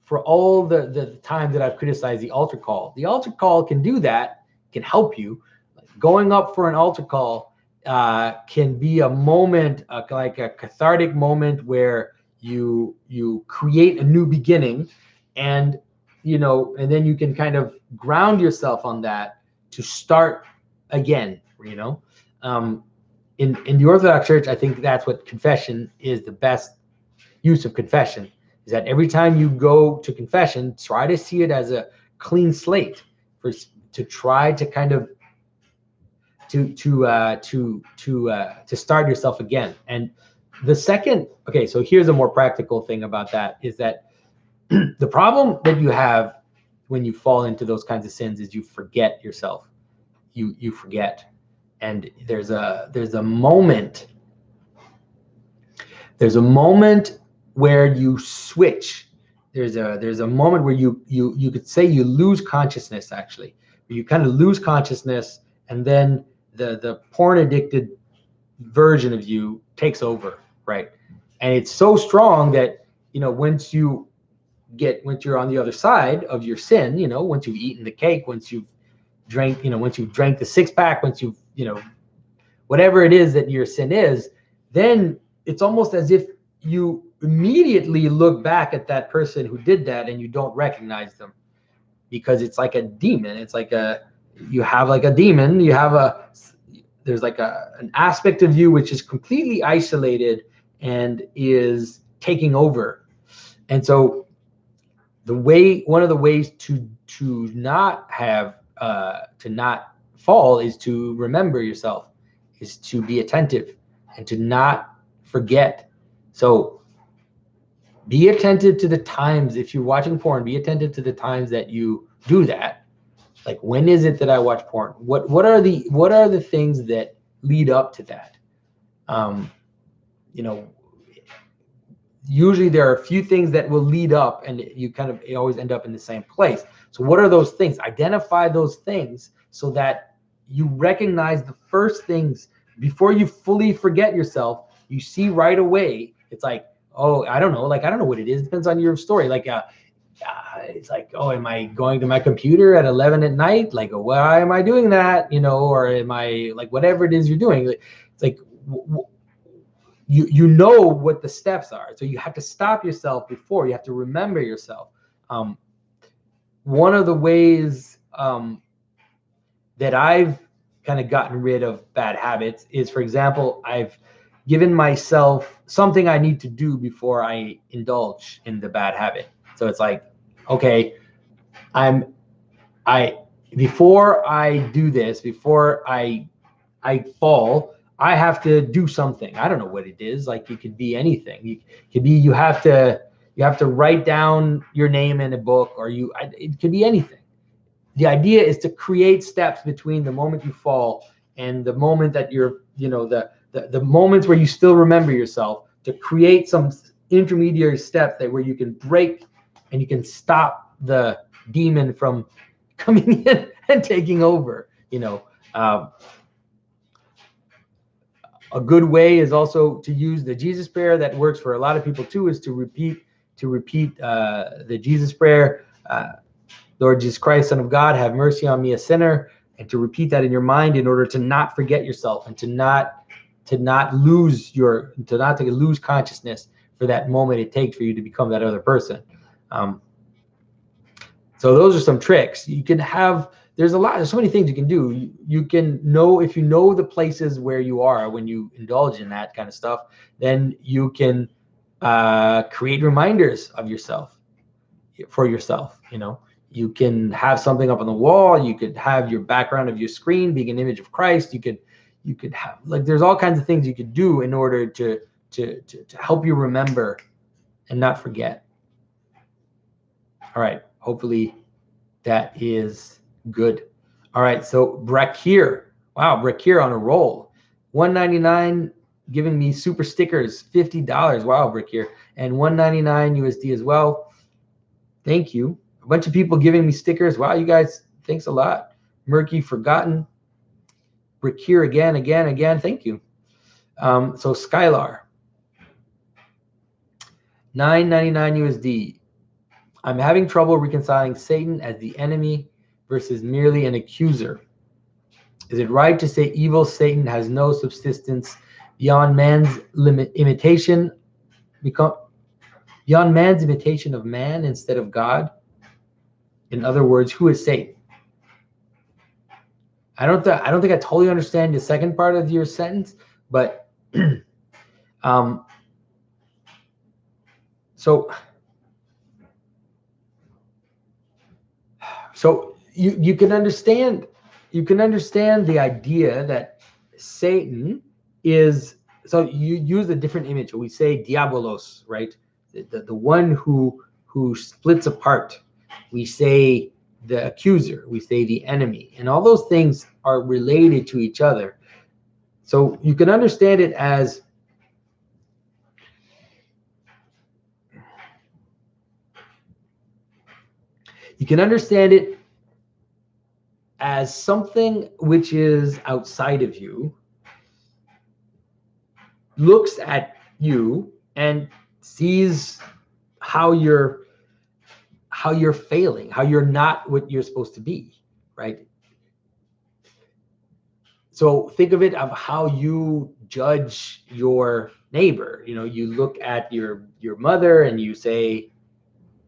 for all the time that I've criticized the altar call can do that, can help you. Going up for an altar call can be a moment, like a cathartic moment, where you create a new beginning, and then you can kind of ground yourself on that to start again. In the Orthodox Church, I think that's what confession is. The best use of confession is that every time you go to confession, try to see it as a clean slate, to try to kind of to start yourself again. And the second, okay, so here's a more practical thing about that, is that the problem that you have when you fall into those kinds of sins is you forget yourself. You forget. And there's a moment where you switch. There's a moment where you could say you lose consciousness, actually. You kind of lose consciousness, and then the porn addicted version of you takes over, right? And it's so strong that once you're on the other side of your sin, once you've eaten the cake, once you've drank the 6-pack, once you've whatever it is that your sin is, then it's almost as if you immediately look back at that person who did that and you don't recognize them, because it's like a demon. It's like you have like a demon. There's like an aspect of you which is completely isolated and is taking over. And so one of the ways to not have to not fall is to remember yourself, is to be attentive and to not forget. So be attentive to the times. If you're watching porn, be attentive to the times that you do that. Like, when is it that I watch porn? What are the things that lead up to that? Usually there are a few things that will lead up, and you always end up in the same place. So what are those things? Identify those things so that you recognize the first things before you fully forget yourself. You see right away. It's like, oh, I don't know. Like, I don't know what it is. It depends on your story. Like, it's like, oh, am I going to my computer at 11 at night? Like, why am I doing that? Or am I, like, whatever it is you're doing? It's like, you know what the steps are. So you have to stop yourself before. You have to remember yourself. One of the ways that I've kind of gotten rid of bad habits is, for example, I've given myself something I need to do before I indulge in the bad habit. So it's like, okay, before I do this, before I fall, I have to do something. I don't know what it is. Like, it could be anything. It could be you have to write down your name in a book, or it could be anything. The idea is to create steps between the moment you fall and the moment that you're, the moments where you still remember yourself, to create some intermediary steps where you can break and you can stop the demon from coming in and taking over. A good way is also to use the Jesus prayer. That works for a lot of people too, is to repeat the Jesus prayer. Lord Jesus Christ, Son of God, have mercy on me, a sinner, and to repeat that in your mind in order to not forget yourself, and to not lose consciousness for that moment it takes for you to become that other person. So those are some tricks. You can have, there's so many things you can do. You can know, if you know the places where you are when you indulge in that kind of stuff, then you can create reminders of yourself, for yourself. You can have something up on the wall. You could have your background of your screen being an image of Christ. You could have, like, there's all kinds of things you could do in order to help you remember and not forget. All right, hopefully that is good. All right, so Brakir. Wow, Brakir on a roll. $1.99 giving me super stickers, $50. Wow, Brakir. And $1.99 USD as well. Thank you. A bunch of people giving me stickers. Wow, you guys, thanks a lot. Murky Forgotten. Brakir again. Thank you. So Skylar. $9.99 USD. I'm having trouble reconciling Satan as the enemy versus merely an accuser. Is it right to say evil Satan has no subsistence beyond man's imitation of man instead of God? In other words, who is Satan? I don't think I totally understand the second part of your sentence, but so you can understand the idea that Satan is, so you use a different image. We say diabolos, right? The one who splits apart. We say the accuser, we say the enemy, and all those things are related to each other. So you can understand it as something which is outside of you, looks at you and sees how you're failing, how you're not what you're supposed to be, right? So think of it of how you judge your neighbor. You look at your mother and you say,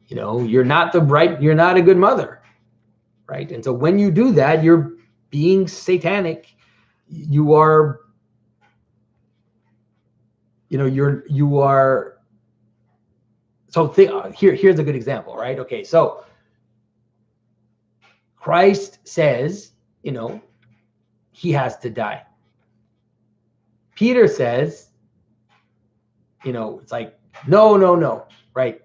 you're not a good mother, right? And so when you do that, you're being satanic. You are, you are. So here's a good example, right? Okay, so Christ says, he has to die. Peter says, it's like, no, right?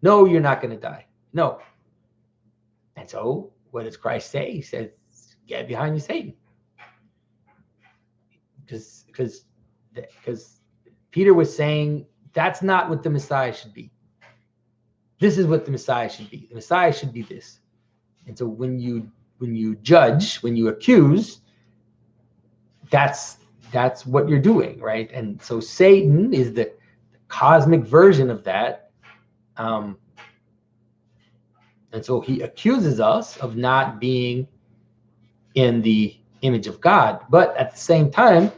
No, you're not going to die. No. And so what does Christ say? He says, get behind you, Satan. Because Peter was saying, that's not what the Messiah should be. This is what the Messiah should be. The Messiah should be this. And so when you judge, when you accuse, that's what you're doing, right? And so Satan is the cosmic version of that. And so he accuses us of not being in the image of God. But at the same time,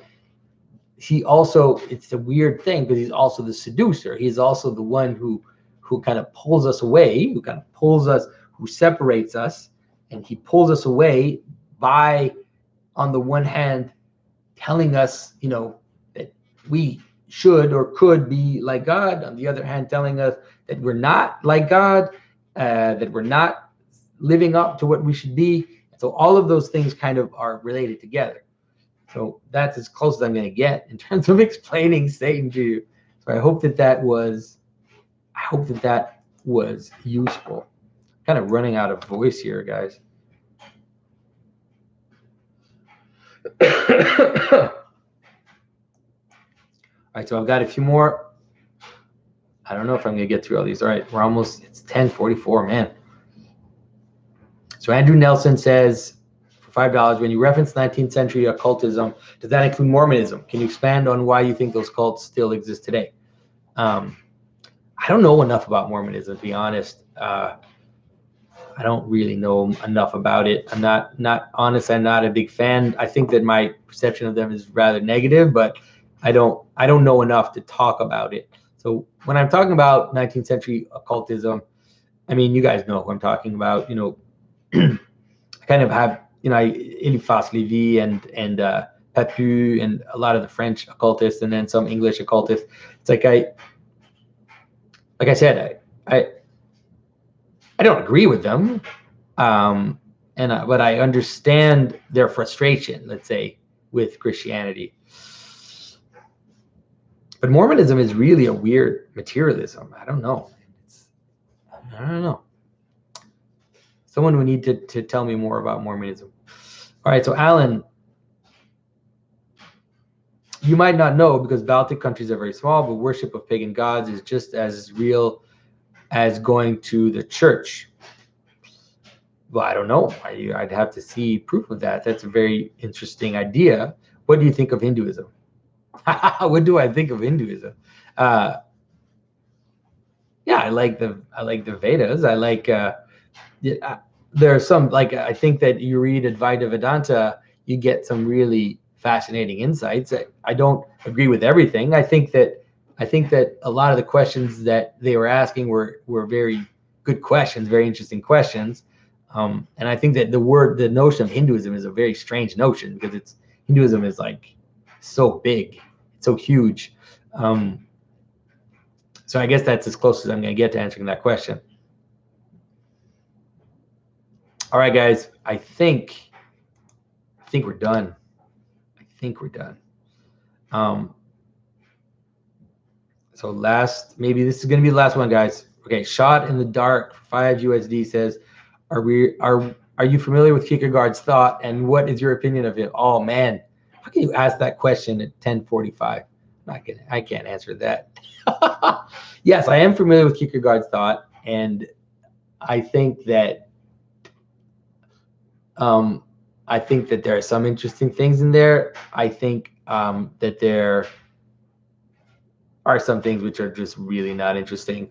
he also, it's a weird thing because he's also the seducer. He's also the one who kind of pulls us away, who separates us, and he pulls us away by, on the one hand, telling us, that we should or could be like God. On the other hand, telling us that we're not like God, that we're not living up to what we should be. So all of those things kind of are related together. So that's as close as I'm going to get in terms of explaining Satan to you. So I hope that was useful. Kind of running out of voice here, guys. All right, so I've got a few more. I don't know if I'm going to get through all these. All right, we're almost, it's 10:44, man. So Andrew Nelson says, for $5, when you reference 19th century occultism, does that include Mormonism? Can you expand on why you think those cults still exist today? I don't know enough about Mormonism, to be honest. I don't really know enough about it. I'm not honest. I'm not a big fan. I think that my perception of them is rather negative, but I don't know enough to talk about it. So when I'm talking about 19th century occultism, I mean, you guys know who I'm talking about. You know, I kind of have, you know, Eliphas Lévy and Papu and a lot of the French occultists, and then some English occultists. It's like I said, I don't agree with them, but I understand their frustration, let's say, with Christianity. But Mormonism is really a weird materialism. I don't know. I don't know. Someone would need to tell me more about Mormonism. All right, so Alan, you might not know because Baltic countries are very small, but worship of pagan gods is just as real as going to the church. Well, I don't know. I'd have to see proof of that. That's a very interesting idea. What do you think of Hinduism? What do I think of Hinduism? Yeah, I like the Vedas. I like there are some, like, I think that you read Advaita Vedanta, you get some really fascinating insights. I don't agree with everything. I think that a lot of the questions that they were asking were very good questions, very interesting questions. And I think that the notion of Hinduism is a very strange notion because Hinduism is like so big, so huge. So I guess that's as close as I'm going to get to answering that question. All right, guys, I think we're done. I think we're done. So maybe this is going to be the last one, guys. Okay, Shot in the Dark, 5 USD says, are you familiar with Kierkegaard's thought, and what is your opinion of it? Oh man, how can you ask that question at 10:45? I can't answer that. Yes, I am familiar with Kierkegaard's thought, and I think that there are some interesting things in there. I think that there are some things which are just really not interesting.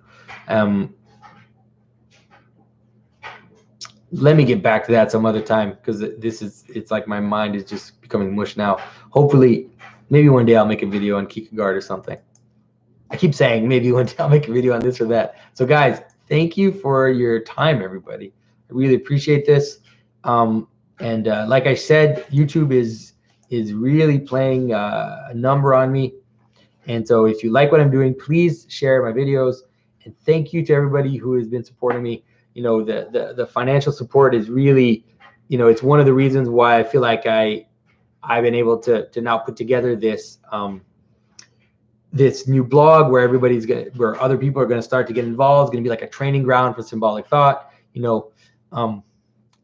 Let me get back to that some other time, because it's like my mind is just becoming mush now. Hopefully, maybe one day I'll make a video on Kierkegaard or something. I keep saying maybe one day I'll make a video on this or that. So guys, thank you for your time, everybody. I really appreciate this. And like I said, YouTube is really playing a number on me. And so if you like what I'm doing, please share my videos. And thank you to everybody who has been supporting me. You know, the financial support is really, you know, it's one of the reasons why I feel like I've been able to now put together this this new blog where where other people are going to start to get involved. It's going to be like a training ground for symbolic thought. You know,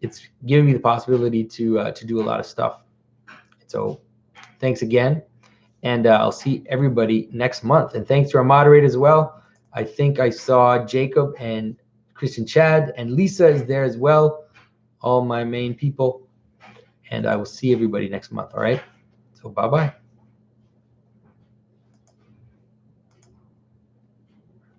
it's giving me the possibility to do a lot of stuff. So thanks again. And I'll see everybody next month. And thanks to our moderator as well. I think I saw Jacob and Christian Chad, and Lisa is there as well. All my main people. And I will see everybody next month. All right. So bye-bye.